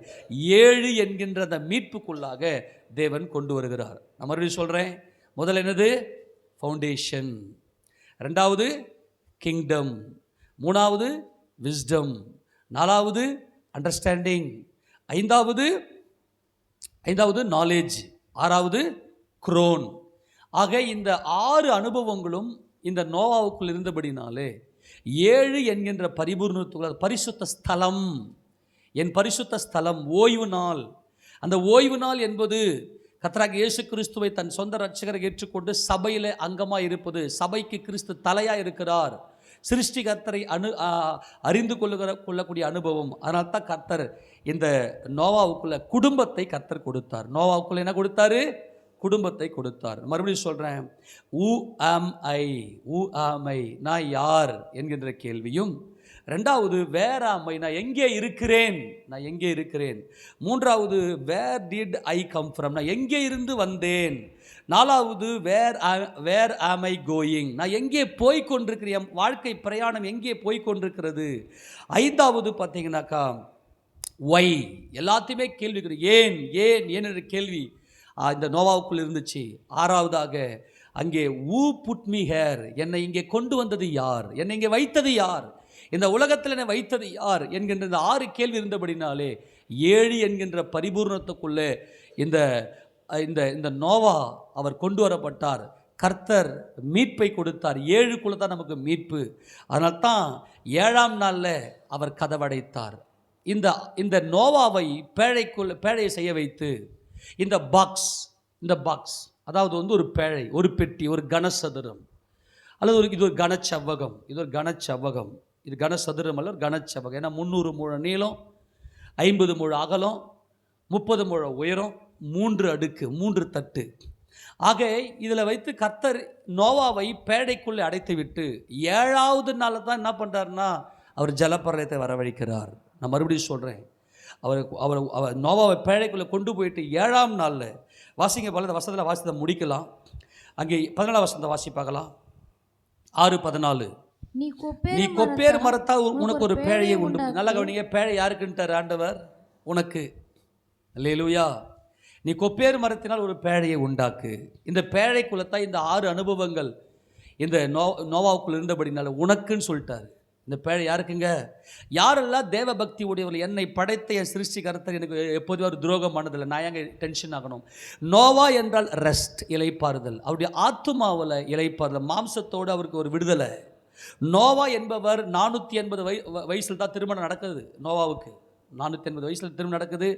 7 என்கின்ற அந்த மீட்புக்குள்ளாக தேவன் கொண்டு வருகிறார். நான் மறுபடியும் சொல்கிறேன். முதல்ல என்னது, ஃபவுண்டேஷன். 2வது கிங்டம். 3வது விஸ்டம். 4வது அண்டர்ஸ்டாண்டிங். 5வது நாலேஜ். 6வது க்ரோன். ஆக இந்த 6 அனுபவங்களும் இந்த நோவாவுக்குள் இருந்தபடினாலே 7 என்கின்ற பரிபூர்ணத்துக்குள்ள பரிசுத்த ஸ்தலம், என் பரிசுத்த ஸ்தலம், ஓய்வு நாள். அந்த ஓய்வு நாள் என்பது கர்த்தராகிய இயேசு கிறிஸ்துவை தன் சொந்த இரட்சகரை ஏற்றுக்கொண்டு சபையில் அங்கமாக இருப்பது. சபைக்கு கிறிஸ்து தலையாக இருக்கிறார். சிருஷ்டி கர்த்தரை அறிந்து கொள்ளக்கூடிய அனுபவம். அதனால தான் கர்த்தர் இந்த நோவாவுக்குள்ள குடும்பத்தை கர்த்தர் கொடுத்தார். நோவாவுக்குள்ள என்ன கொடுத்தாரு, குடும்பத்தை கொடுத்தார். மறுபடியும் சொல்கிறேன், ஊ ஆம் ஐ, நான் யார் என்கின்ற கேள்வியும். 2வது வேர் ஆம் ஐ, நான் எங்கே இருக்கிறேன், நான் எங்கே இருக்கிறேன். 3வது where did I come from, நான் எங்கே இருந்து வந்தேன். 4வது வேர் ஆம் ஐ கோயிங், நான் எங்கே போய் கொண்டிருக்கிறேன், வாழ்க்கை பிரயாணம் எங்கே போய் கொண்டிருக்கிறது. 5வது பார்த்தீங்கன்னாக்கா ஒய் எல்லாத்தையுமே கேள்வி, ஏன் ஏன் ஏன் என்ற கேள்வி இந்த நோவாவுக்குள் இருந்துச்சு. ஆறாவதாக அங்கே ஊ புட் மீ ஹேர், என்னை இங்கே கொண்டு வந்தது யார், என்னை இங்கே வைத்தது யார், இந்த உலகத்தில் என்னை வைத்தது யார் என்கின்ற இந்த 6 கேள்வி இருந்தபடினாலே 7 என்கின்ற பரிபூர்ணத்துக்குள்ளே இந்த இந்த இந்த நோவா அவர் கொண்டு வரப்பட்டார். கர்த்தர் மீட்பை கொடுத்தார். 7க்குள்ளே தான் நமக்கு மீட்பு. அதனால தான் 7ஆம் நாளில் அவர் கதவடைத்தார். இந்த இந்த நோவாவை பேழையை செய்ய வைத்து இந்த பாக்ஸ் அதாவது ஒரு பேழை, ஒரு பெட்டி, ஒரு கனசதுரம் அல்லது இது ஒரு கனச்சவ்வகம், இது கனசதுரம் அல்ல, ஒரு கனச்சவ்வகம். ஏன்னா 300 முழ நீளம், 50 முழ அகலம், 30 முழ உயரம், 3 அடுக்கு, 3 தட்டு. ஆக இதில் வைத்து கர்த்தர் நோவாவை பேழைக்குள்ளே அடைத்து விட்டு 7ஆவது நாளில் தான் என்ன பண்ணுறாருன்னா அவர் ஜலப்பிரளயத்தை வரவழைக்கிறார். நான் மறுபடியும் சொல்கிறேன், அவர் நோவாவை பேழைக்குள்ளே கொண்டு போயிட்டு 7ஆம் நாளில் வாசிங்க போல இந்த வசனத்தில் வாசித்தை முடிக்கலாம். அங்கே 14ஆம் வசனத்தை வாசி பார்க்கலாம். 6:14 நீ கொப்பேர் மரத்தால் உனக்கு ஒரு பேழையை உண்டு. நல்லா கவனிங்க, பேழை யாருக்குன்ட்டார் ஆண்டவர்? உனக்கு. அல்லேலூயா. நீ கொப்பேர் மரத்தினால் ஒரு பேழையை உண்டாக்கு. இந்த பேழைக்குள்ளத்தான் இந்த 6 அனுபவங்கள் இந்த நோவாவுக்குள் இருந்தபடினால உனக்குன்னு சொல்லிட்டார். இந்த பேழை யாருக்குங்க? யாரெல்லாம் தேவ பக்தி உடையவர்கள், என்னை படைத்த என் சிருஷ்டி கர்த்தர் எனக்கு எப்போதும் ஒரு துரோகம் பண்ணதில்லை, நான் ஏங்க டென்ஷன் ஆகணும்? நோவா என்றால் ரெஸ்ட், இளைப்பாறுதல். அவருடைய ஆத்துமாவில் இளைப்பாறுதல், மாம்சத்தோடு அவருக்கு ஒரு விடுதலை. நோவா என்பவர் 480 வயசில் தான் திருமணம் நடக்குது. நோவாவுக்கு 480 வயசில் திருமணம் நடக்குது.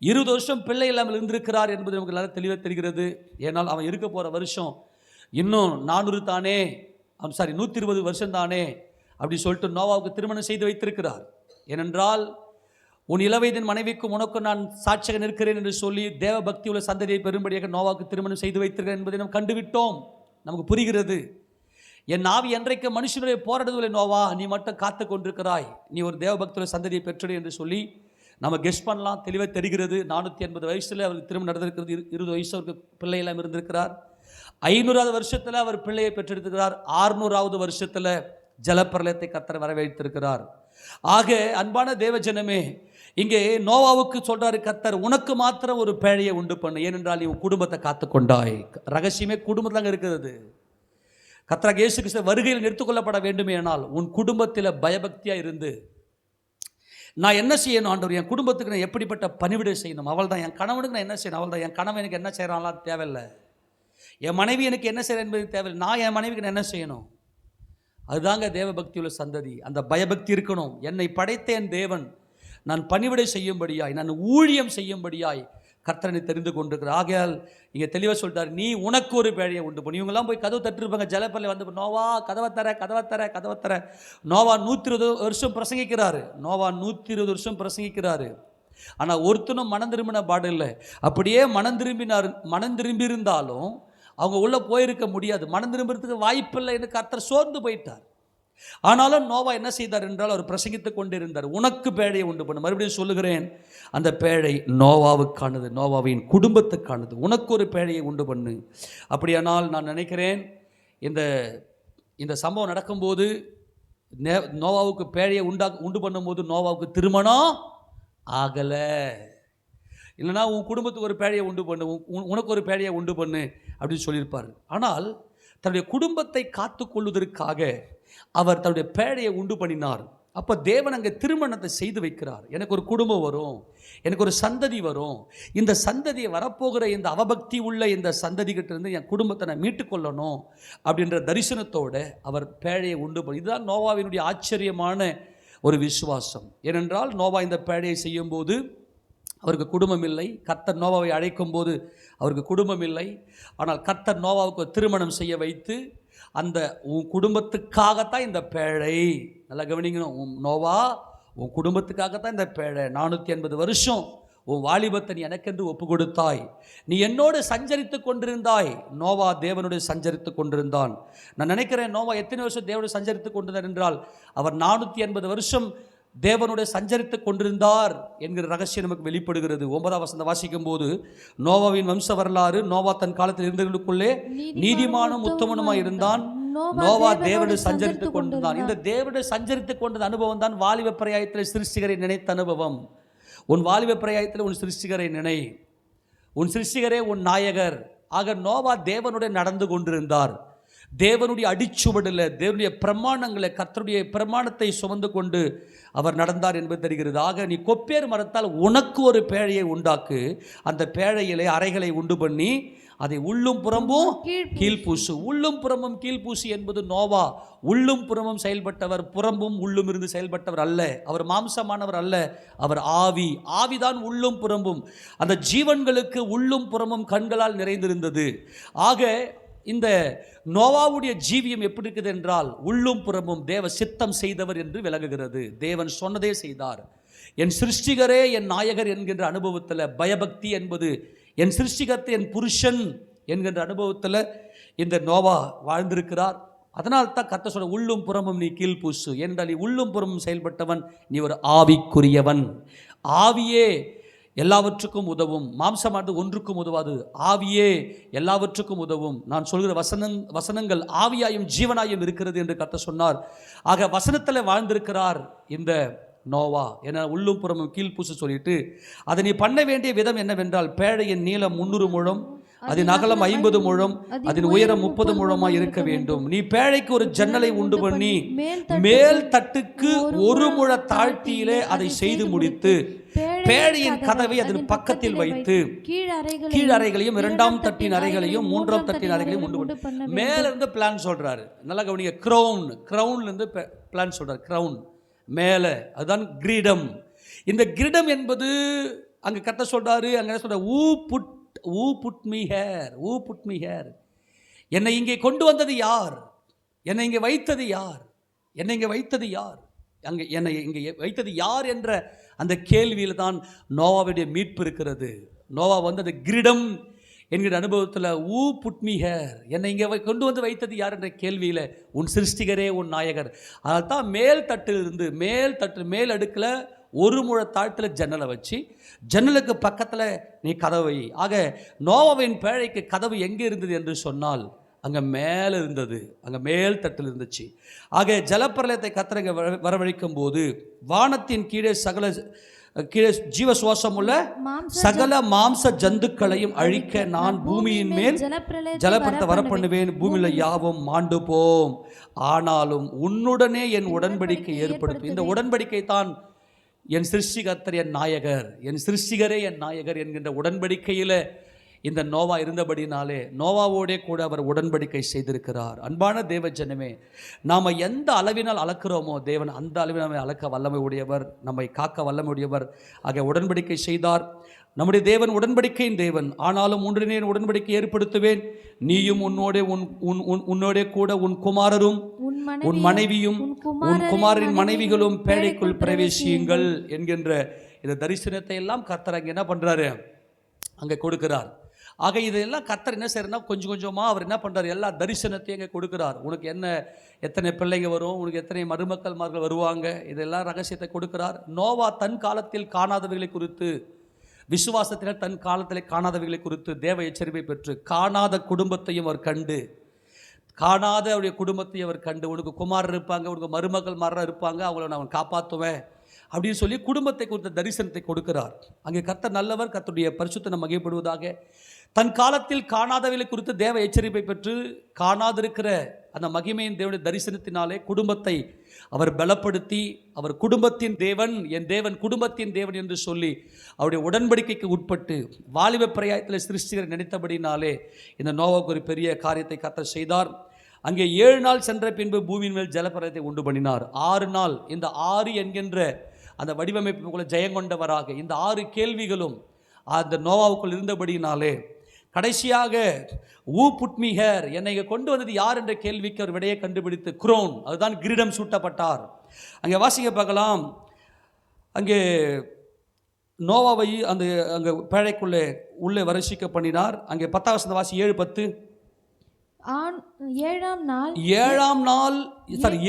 20 வருஷம் பிள்ளை இல்லாமல் இருந்திருக்கிறார் என்பது நமக்கு நல்லா தெளிவாக தெரிகிறது. ஏன்னால் அவன் இருக்க போகிற வருஷம் இன்னும் 400 தானே, 120 வருஷம் தானே அப்படி சொல்லிட்டு நோவாவுக்கு திருமணம் செய்து வைத்திருக்கிறார். ஏனென்றால் உன் இளவயதின் மனைவிக்கும் உனக்கு நான் சாட்சியாக நிற்கிறேன் என்று சொல்லி தேவ பக்தி உள்ள சந்ததியை பெரும்படியாக நோவாவுக்கு திருமணம் செய்து வைத்திருக்கிறேன் என்பதை நாம் கண்டுவிட்டோம். நமக்கு புரிகிறது. என் ஆவி என்றைக்கு மனுஷனுடைய போராடுவதில்லை நோவா, நீ மட்டும் காத்து கொண்டிருக்கிறாய், நீ ஒரு தேவ பக்தியுள்ள சந்ததியை பெற்று என்று சொல்லி நம்ம கெஸ் பண்ணலாம். தெளிவாக தெரிகிறது. 480 வயசில் அவருக்கு திருமணம் நடந்திருக்கிறது. 20 வயசு அவருக்கு பிள்ளை எல்லாம் இருந்திருக்கிறார். 500வது வருஷத்தில் அவர் பிள்ளையை பெற்றெடுத்திருக்கிறார். 600வது வருஷத்தில் ஜலப்பிரளயத்தை கர்த்தர் வரவேற்றிருக்கிறார். ஆக அன்பான தேவஜனமே, இங்கே நோவாவுக்கு சொல்றாரு கர்த்தர், உனக்கு மாத்திரம் ஒரு பேழையை உண்டு பண்ணு, ஏனென்றால் நீ உன் குடும்பத்தை காத்துக்கொண்டாய். ரகசியமே குடும்பத்தில் இருக்கிறது. கர்த்தராகிய இயேசு கிறிஸ்து வருகையில் நிறுத்திக்கொள்ளப்பட வேண்டுமே ஆனால் உன் குடும்பத்தில் பயபக்தியாக இருந்து, நான் என்ன செய்யணும் ஆண்டவர், என் குடும்பத்துக்கு நான் எப்படிப்பட்ட பணிவிடை செய்யணும், அவள் தான். என் கணவனுக்கு நான் என்ன செய்யணும், அவள் தான். என் கணவன் எனக்கு என்ன செய்கிறான்லாம் தேவையில்லை. என் மனைவி எனக்கு என்ன செய்கிறேன் என்பது தேவையில்லை. நான் என் மனைவிக்கு நான் என்ன செய்யணும்? அதுதாங்க தேவ பக்தி உள்ள சந்ததி. அந்த பயபக்தி இருக்கணும். என்னை படைத்த என் தேவன் நான் பணிவிடை செய்யும்படியாய், நான் ஊழியம் செய்யும்படியாய் கர்த்தனை தெரிந்து கொண்டிருக்கிறார். ஆகையால் இங்கே தெளிவாக சொல்லிட்டார், நீ உனக்கு ஒரு பேழையை உண்டு பண்ணி. இவங்கெல்லாம் போய் கதவு தட்டிருப்பாங்க. ஜலப்பள்ளி வந்து நோவா கதவை தர. நோவா 120 வருஷம் பிரசங்கிக்கிறாரு. 120 வருஷம் பிரசங்கிக்கிறாரு. ஆனால் ஒருத்தனும் மனம் திரும்பின பாடு இல்லை. அப்படியே மனம் திரும்பியிருந்தாலும் அவங்க உள்ளே போயிருக்க முடியாது. மனம் திரும்புறதுக்கு வாய்ப்பில்லை என்று கர்த்தர் சோர்ந்து போயிட்டார். ஆனாலும் நோவா என்ன செய்தார் என்றால் அவர் பிரசங்கித்து கொண்டிருந்தார். உனக்கு பேழையை உண்டு பண்ணு. மறுபடியும் சொல்லுகிறேன், அந்த பேழை நோவாவுக்கானது, நோவாவின் குடும்பத்துக்கானது. உனக்கு ஒரு பேழையை உண்டு பண்ணு. அப்படியானால் நான் நினைக்கிறேன், இந்த சம்பவம் நடக்கும்போது நோவாவுக்கு பேழையை உண்டு பண்ணும்போது நோவாவுக்கு திருமணம் ஆகலை. இல்லைனா உன் குடும்பத்துக்கு ஒரு பேழையை உண்டு பண்ணு, உனக்கு ஒரு பேழையை உண்டு பண்ணு அப்படின்னு சொல்லியிருப்பார். ஆனால் தன்னுடைய குடும்பத்தை காத்து கொள்வதற்காக அவர் தன்னுடைய பேழையை உண்டு பண்ணினார். அப்போ தேவன் அங்கே திருமணத்தை செய்து வைக்கிறார். எனக்கு ஒரு குடும்பம் வரும், எனக்கு ஒரு சந்ததி வரும், இந்த சந்ததியை வரப்போகிற இந்த அவபக்தி உள்ள இந்த சந்ததிகிட்ட இருந்து என் குடும்பத்தை நான் மீட்டுக்கொள்ளணும் அப்படின்ற தரிசனத்தோடு அவர் பேழையை உண்டு பண்ணி. இதுதான் நோவாவினுடைய ஆச்சரியமான ஒரு விசுவாசம். ஏனென்றால் நோவா இந்த பேழையை செய்யும்போது அவருக்கு குடும்பம் இல்லை. கர்த்தர் நோவாவை அழைக்கும் போது அவருக்கு குடும்பம் இல்லை. ஆனால் கர்த்தர் நோவாவுக்கு திருமணம் செய்ய வைத்து, அந்த உன் குடும்பத்துக்காகத்தான் இந்த பேழை. நல்லா கவனிக்கணும், நோவா உன் குடும்பத்துக்காகத்தான் இந்த பேழை. 480 வருஷம் உன் வாலிபத்தை நீ எனக்கென்று ஒப்பு கொடுத்தாய். நீ என்னோடு சஞ்சரித்து கொண்டிருந்தாய். நோவா தேவனுடைய சஞ்சரித்து கொண்டிருந்தான். நான் நினைக்கிறேன், நோவா எத்தனை வருஷம் தேவனுடைய சஞ்சரித்து கொண்டிருந்தார் என்றால் அவர் 480 வருஷம் தேவனுடைய சஞ்சரித்து கொண்டிருந்தார் என்கிற ரகசியம் நமக்கு வெளிப்படுகிறது. 9ஆம் வசனத்தை வாசிக்கும் போது நோவாவின் வம்ச வரலாறு, நோவா தன் காலத்தில் இருந்தவர்களுக்குள்ளே நீதிமானும் உத்தமனுமாய் இருந்தான். நோவா தேவனுடைய சஞ்சரித்து கொண்டிருந்தான். இந்த தேவனுடைய சஞ்சரித்து கொண்டது அனுபவம் தான் வாலிப பிரயாயத்தில் சிருஷ்டிகரை நினைத்த அனுபவம். உன் வாலிப பிரயாயத்தில் உன் சிருஷ்டிகரை நினை, உன் சிருஷ்டிகரே உன் நாயகர். ஆக நோவா தேவனுடைய நடந்து கொண்டிருந்தார். தேவனுடைய அடிச்சுவடில் தேவனுடைய பிரமாணங்களை, கர்த்தருடைய பிரமாணத்தை சுமந்து கொண்டு அவர் நடந்தார் என்பது தெரிகிறது. ஆக நீ கொப்பேர் மரத்தால் உனக்கு ஒரு பேழையை உண்டாக்கு, அந்த பேழையிலே அறைகளை உண்டு பண்ணி அதை உள்ளும் புறம்பும் கீழ்பூசு. உள்ளும் புறமும் கீழ்பூசு என்பது நோவா உள்ளும் புறமும் செயல்பட்டவர், புறம்பும் உள்ளும் இருந்து செயல்பட்டவர் அல்ல. அவர் மாம்சமானவர் அல்ல, அவர் ஆவி. ஆவிதான் உள்ளும் புறம்பும். அந்த ஜீவன்களுக்கு உள்ளும் புறமும் கண்களால் நிறைந்திருந்தது. ஆக இந்த நோவாவுடைய ஜீவியம் எப்படி இருக்குது என்றால், உள்ளும் புறமும் தேவ சித்தம் செய்தவர் என்று விளங்குகிறது. தேவன் சொன்னதே செய்தார். என் சிருஷ்டிகரே என் நாயகர் என்கின்ற அனுபவத்தில் பயபக்தி என்பது, என் சிருஷ்டிகத்தை என் புருஷன் என்கின்ற அனுபவத்தில் இந்த நோவா வாழ்ந்திருக்கிறார். அதனால் தான் கர்த்தர் சொல்ற, உள்ளும் புறமும் நீ கீழ்பூசு என்றால், நீ உள்ளும் புறமும் செயல்பட்டவன், நீ ஒரு ஆவிக்குரியவன். ஆவியே எல்லாவற்றுக்கும் உதவும், மாம்சமானது ஒன்றுக்கும் உதவாது, ஆவியே எல்லாவற்றுக்கும் உதவும். நான் சொல்கிற வசனங்கள் ஆவியாயும் ஜீவனாயும் இருக்கிறது என்று கர்த்தர் சொன்னார். ஆக வசனத்தில் வாழ்ந்திருக்கிறார் இந்த நோவா. என உள்ளும் புறமும் கீழ்பூசு சொல்லிட்டு, அதை நீ பண்ண வேண்டிய விதம் என்னவென்றால், பேழையின் நீளம் 300 முழம், அதன் அகலம் 50 முழம், அதன் உயரம் 30 முழமாய் இருக்க வேண்டும். நீ பேழைக்கு ஒரு ஜன்னலை உண்டு பண்ணி மேல் தட்டுக்கு 1 முழ தாழ்த்தியிலே அதை செய்து முடித்து, பேழையின் கதவை அதன் பக்கத்தில் வைத்து, கீழ் அறைகளையும் 2ஆம் தட்டின் அறைகளையும் 3ஆம் தட்டின் அறைகளையும் உண்டு பண்ண. மேல இருந்து பிளான் சொல்றாரு, நல்லா கவனிங்க. கிரவுன்ல இருந்து பிளான் சொல்றாரு. கிரவுன் மேலே, அதுதான் கிரீடம். இந்த கிரீடம் என்பது அங்கே கர்த்தர் சொல்றாரு, அங்கே சொல்ற, ஊ புட் மீ ஹேர். என்னை இங்கே கொண்டு வந்தது யார்? என்னை இங்கே வைத்தது யார்? என்னை இங்கே வைத்தது யார்? அங்கே என்னை இங்கே வைத்தது யார் என்ற அந்த கேள்வியில் தான் நோவாவுடைய மீட்பு இருக்கிறது. நோவா வந்து அந்த கிரீடம் என்கிற அனுபவத்தில், ஊ புட் மீ ஹேர், என்னை இங்கே கொண்டு வந்து வைத்தது யார் என்ற கேள்வியில், உன் சிருஷ்டிகரே உன் நாயகர். அதனால் தான் மேல் அடுக்கில் 1 முழ தாழ்த்தில் ஜன்னலை வச்சு, ஜன்னலுக்கு பக்கத்தில் நீ கதவை. ஆக நோவாவின் பேழைக்கு கதவு எங்கே இருந்தது என்று சொன்னால், அங்கே மேலே இருந்தது, அங்கே மேல் தட்டில் இருந்துச்சு. ஆக ஜலப்பிரளயத்தை கர்த்தர் இங்கே வரவழைக்கும் போது, வானத்தின் கீழே ஜீவ சுவாசம் உள்ள சகல மாம்ச ஜந்துக்களையும் அழிக்க நான் பூமியின் மேல் ஜலப்பிரளயத்தை வரப்பண்ணுவேன், பூமியில யாவும் மாண்டு போம், ஆனாலும் உன்னுடனே என் உடன்படிக்கை ஏற்படுத்தும். இந்த உடன்படிக்கை தான் என் சிருஷ்டிகர்த்தர் என் நாயகர், என் சிருஷ்டிகரே என் நாயகர் என்கின்ற உடன்படிக்கையில் இந்த நோவா இருந்தபடினாலே நோவாவோடே கூட அவர் உடன்படிக்கை செய்திருக்கிறார். அன்பான தேவ ஜனமே, நாம் எந்த அளவினால் அளக்கிறோமோ தேவன் அந்த அளவினால் அளக்க வல்லமை உடையவர், நம்மை காக்க வல்லமை உடையவர். ஆக உடன்படிக்கை செய்தார். நம்முடைய தேவன் உடன்படிக்கையின் தேவன். ஆனாலும் ஒன்றினே உடன்படிக்கை ஏற்படுத்துவேன், நீயும் உன்னோடே கூட உன் குமாரரும் உன் மனைவியும் உன் குமாரின் மனைவிகளும் பேழைக்குள் பிரவேசியுங்கள் என்கின்ற இந்த தரிசனத்தை எல்லாம் கர்த்தர் அங்கே என்ன பண்றாரு, அங்கே கொடுக்கிறார். ஆக இதெல்லாம் கர்த்தர் என்ன செய்யறனா, கொஞ்சம் கொஞ்சமாக அவர் என்ன பண்ணுறார், எல்லா தரிசனத்தையும் அங்கே கொடுக்குறார். உனக்கு என்ன, எத்தனை பிள்ளைங்க வரும், உனக்கு எத்தனை மருமக்கள்மார்கள் வருவாங்க, இதெல்லாம் ரகசியத்தை கொடுக்கிறார். நோவா தன் காலத்தில் காணாதவைகளை குறித்து, விசுவாசத்தினர் தன் காலத்தில் காணாதவைகளை குறித்து தேவ எச்சரிப்பை பெற்று, காணாத குடும்பத்தையும் அவர் கண்டு, காணாத அவருடைய குடும்பத்தையும் அவர் கண்டு, உனக்கு குமாரர் இருப்பாங்க, உனக்கு மருமகள் மாரா இருப்பாங்க, அவங்கள நான் காப்பாற்றுவேன் அப்படின்னு சொல்லி குடும்பத்தை குறித்த தரிசனத்தை கொடுக்கிறார். அங்கே கர்த்தர் நல்லவர், கர்த்தருடைய பரிசுத்தம் மகிமைப்படுவதாக. தன் காலத்தில் காணாதவைகளை குறித்து தேவ எச்சரிப்பை பெற்று, காணாதிருக்கிற அந்த மகிமையின் தேவனுடைய தரிசனத்தினாலே குடும்பத்தை அவர் பலப்படுத்தி, அவர் குடும்பத்தின் தேவன், என் தேவன் குடும்பத்தின் தேவன் என்று சொல்லி அவருடைய உடன்படிக்கைக்கு உட்பட்டு வாலிப பிரயாயத்தில் சிருஷ்டிகரை நினைத்தபடினாலே இந்த நோவாவுக்கு ஒரு பெரிய காரியத்தை கர்த்தர் செய்தார். அங்கே 7 நாள் சென்ற பின்பு பூமியின் மேல் ஜலப்பிரளயத்தை உண்டு பண்ணினார். 6 நாள், இந்த 6 என்கின்ற அந்த வடிவமைப்புக்குள்ள ஜெயங்கொண்டவராக இந்த 6 கேள்விகளும் அந்த நோவாவுக்குள் இருந்தபடினாலே கடைசியாக ஊ புட் மீ ஹேர், என்னை கொண்டு வந்தது யார் என்ற கேள்விக்கு அவர் விடையை கண்டுபிடித்து குரோன், அதுதான் கிரீடம் சூட்டப்பட்டார். அங்கே வாசிக்க பார்க்கலாம். அங்கே நோவாவை அந்த அங்கே பேழைக்குள்ளே உள்ளே வருஷிக்க பண்ணினார். அங்கே 10ஆம் வசனம் வாசி, 7:10.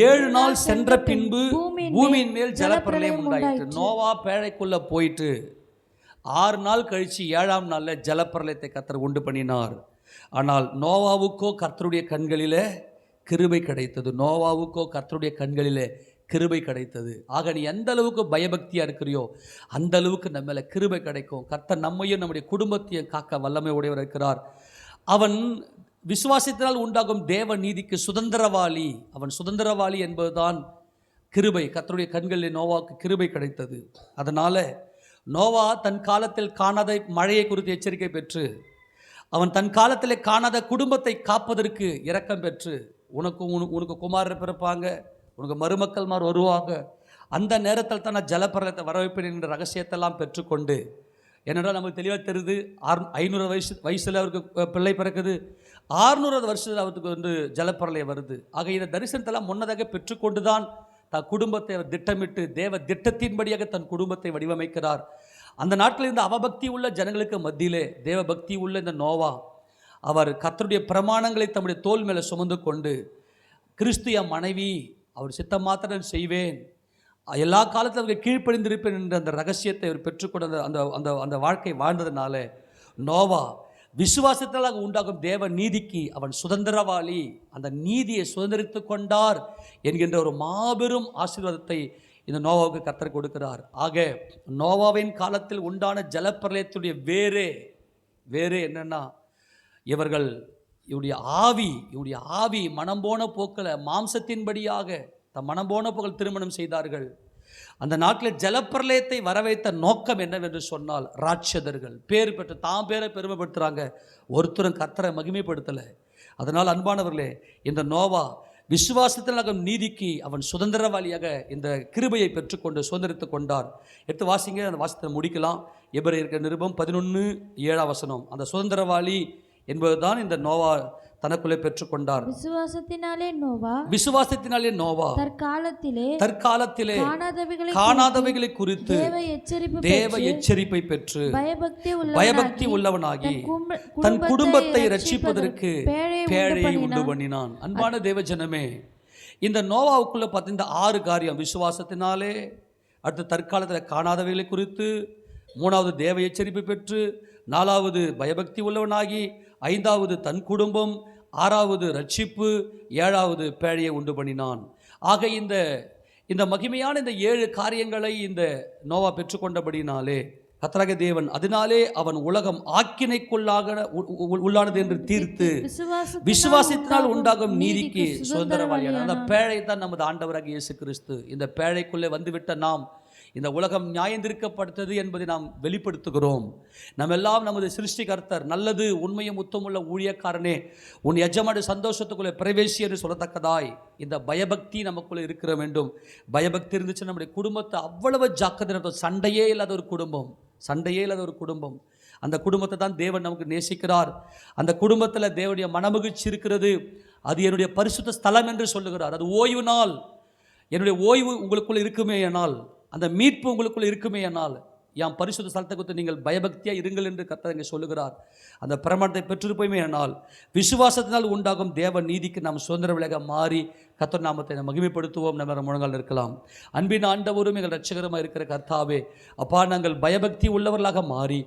7 நாள் சென்ற பின்பு பூமியின் மேல் ஜலப்பிரளயம் உண்டாயிற்று. நோவா பேழைக்குள்ள போயிட்டு 6 நாள் கழிச்சு 7ஆம் நாளில் ஜலப்பிரளயத்தை கர்த்தர் உண்டு பண்ணினார். ஆனால் நோவாவுக்கோ கர்த்தருடைய கண்களிலே கிருபை கிடைத்தது. நோவாவுக்கோ கர்த்தருடைய கண்களிலே கிருபை கிடைத்தது. ஆக நீ எந்த அளவுக்கு பயபக்தியாக இருக்கிறியோ அந்த அளவுக்கு நம்ம மேலே கிருபை கிடைக்கும். கர்த்தர் நம்மையும் நம்முடைய குடும்பத்தையும் காக்க வல்லமை உடையவர் இருக்கிறார். அவன் விசுவாசத்தினால் உண்டாகும் தேவ நீதிக்கு சுதந்திரவாளி. அவன் சுதந்திரவாளி என்பதுதான் கிருபை. கர்த்தருடைய கண்களில் நோவாவுக்கு கிருபை கிடைத்தது. அதனால் நோவா தன் காலத்தில் காணாத மழையை குறித்து எச்சரிக்கை பெற்று, அவன் தன் காலத்தில் காணாத குடும்பத்தை காப்பதற்கு இரக்கம் பெற்று, உனக்கு குமாரர் பிறப்பாங்க, உனக்கு மருமக்கள்மார் வருவாங்க, அந்த நேரத்தில் தான் நான் ஜலப்பிரளயத்தை வரவைப்பேன் என்ற ரகசியத்தெல்லாம் பெற்றுக்கொண்டு, ஏனென்றால் நமக்கு தெளிவாக தெரியுது 500 வயசில் அவருக்கு பிள்ளை பிறக்குது, 600 வருஷத்தில் அவருக்கு ஜலப்பிரளயம் வருது. ஆக இந்த தரிசனத்தெல்லாம் முன்னதாக பெற்றுக்கொண்டு தான் தன் குடும்பத்தை அவர் திட்டமிட்டு தேவ திட்டத்தின்படியாக தன் குடும்பத்தை வடிவமைக்கிறார். அந்த நாட்களில் இருந்த அவபக்தி உள்ள ஜனங்களுக்கு மத்தியிலே தேவ பக்தி உள்ள இந்த நோவா அவர் கர்த்தருடைய பிரமாணங்களை தம்முடைய தோள் மேலே சுமந்து கொண்டு, கிறிஸ்து என் மனைவி, அவர் சித்தம் மாத்திரம் செய்வேன், எல்லா காலத்திலும் அவருக்கு கீழ்ப்படிந்திருப்பேன் என்ற அந்த ரகசியத்தை அவர் பெற்றுக்கொண்ட அந்த அந்த அந்த வாழ்க்கை வாழ்ந்ததுனால நோவா விசுவாசத்தால் உண்டாகும் தேவ நீதிக்கு அவன் சுதந்திரவாளி. அந்த நீதியை சுதந்திரித்து கொண்டார் என்கின்ற ஒரு மாபெரும் ஆசீர்வாதத்தை இந்த நோவாவுக்கு கர்த்தர் கொடுக்கிறார். ஆக நோவாவின் காலத்தில் உண்டான ஜலப்பிரளயத்துடைய வேறே என்னன்னா, இவருடைய ஆவி மனம் போன போக்கில் மாம்சத்தின்படியாக தம் மனம் போன போக்கில் திருமணம் செய்தார்கள். அந்த நாட்டில் ஜலப்பிரளயத்தை வரவைத்த நோக்கம் என்னவென்று சொன்னால், ராட்சதர்கள் பேர் பெற்று தாம் பேரை பெருமைப்படுத்துகிறாங்க, ஒருத்தரும் கர்த்தரை மகிமைப்படுத்தலை. அதனால் அன்பானவர்களே, இந்த நோவா விசுவாசத்தில் நீதிக்கு அவன் சுதந்திரவாளியாக இந்த கிருபையை பெற்றுக்கொண்டு சுதந்திரித்து கொண்டார். எடுத்து வாசிங்க, அந்த வாசத்தை முடிக்கலாம். எபிரேயர் நிருபம் 11:7 அந்த சுதந்திரவாளி என்பதுதான் இந்த நோவா தனக்குள்ளே பெற்றுக்கொண்டார். விசுவாசத்தினாலே நோவா தற்காலத்திலே காணாதவைகளை குறித்து தேவ எச்சரிப்பை பெற்று பயபக்தி உள்ளவனாகி தன் குடும்பத்தை ரட்சிப்பதற்கு பேழையை உண்டு பண்ணினான். அன்பான தேவ ஜனமே, இந்த நோவாவுக்குள்ள பார்த்த இந்த 6 காரியம், விசுவாசத்தினாலே, அடுத்து தற்காலத்தில் காணாதவைகளை குறித்து, 3வது தேவ எச்சரிப்பை பெற்று, 4வது பயபக்தி உள்ளவனாகி, 5வது தன் குடும்பம், 6வது ரட்சிப்பு, 7வது பேழையை உண்டு பண்ணினான். ஆக இந்த மகிமையான இந்த 7 காரியங்களை இந்த நோவா பெற்றுக்கொண்டபடினாலே கர்த்தராகிய தேவன் அதனாலே அவன் உலகம் உள்ளானது என்று தீர்த்து விசுவாசத்தினால் உண்டாகும் நீதிக்கு சுதந்திரவாளியான அந்த பேழை தான் நமது ஆண்டவராகிய இயேசு கிறிஸ்து. இந்த பேழைக்குள்ளே வந்துவிட்ட நாம் இந்த உலகம் நியாயந்திருக்கப்பட்டது என்பதை நாம் வெளிப்படுத்துகிறோம். நம்ம எல்லாம் நமது சிருஷ்டிகர்த்தர் நல்லது உண்மையும் உத்தமுள்ள ஊழியக்காரனே, உன் எஜமானுடைய சந்தோஷத்துக்குள்ளே பிரவேசி என்று சொல்லத்தக்கதாய் இந்த பயபக்தி நமக்குள்ளே இருக்கிற வேண்டும். பயபக்தி இருந்துச்சு நம்முடைய குடும்பத்தை அவ்வளவு ஜாக்கிரதை, சண்டையே இல்லாத ஒரு குடும்பம். அந்த குடும்பத்தை தான் தேவன் நமக்கு நேசிக்கிறார். அந்த குடும்பத்தில் தேவனுடைய மனமகிழ்ச்சி இருக்கிறது. அது என்னுடைய பரிசுத்த ஸ்தலம் என்று சொல்லுகிறார். அது ஓய்வு நாள். என்னுடைய ஓய்வு உங்களுக்குள்ள இருக்குமே ஆனால், அந்த மீட்பு உங்களுக்குள்ள இருக்குமே ஆனால், என் பரிசுத்த ஸ்தலத்தை குறித்து நீங்கள் பயபக்தியாக இருங்கள் என்று கர்த்தர் இங்கே சொல்லுகிறார். அந்த பிரமாணத்தை பெற்றிருப்போமே ஆனால் விசுவாசத்தினால் உண்டாகும் தேவ நீதிக்கு நாம் சுதந்திர விலக மாறி கர்த்தர் நாமத்தை நாம் மகிமைப்படுத்துவோம். நம்ம முழங்கால் இருக்கலாம். அன்பின் ஆண்டவரும் எங்கள் ரட்சகரமாக இருக்கிற கர்த்தாவே, அப்பா, நாங்கள் பயபக்தி உள்ளவர்களாக மாறி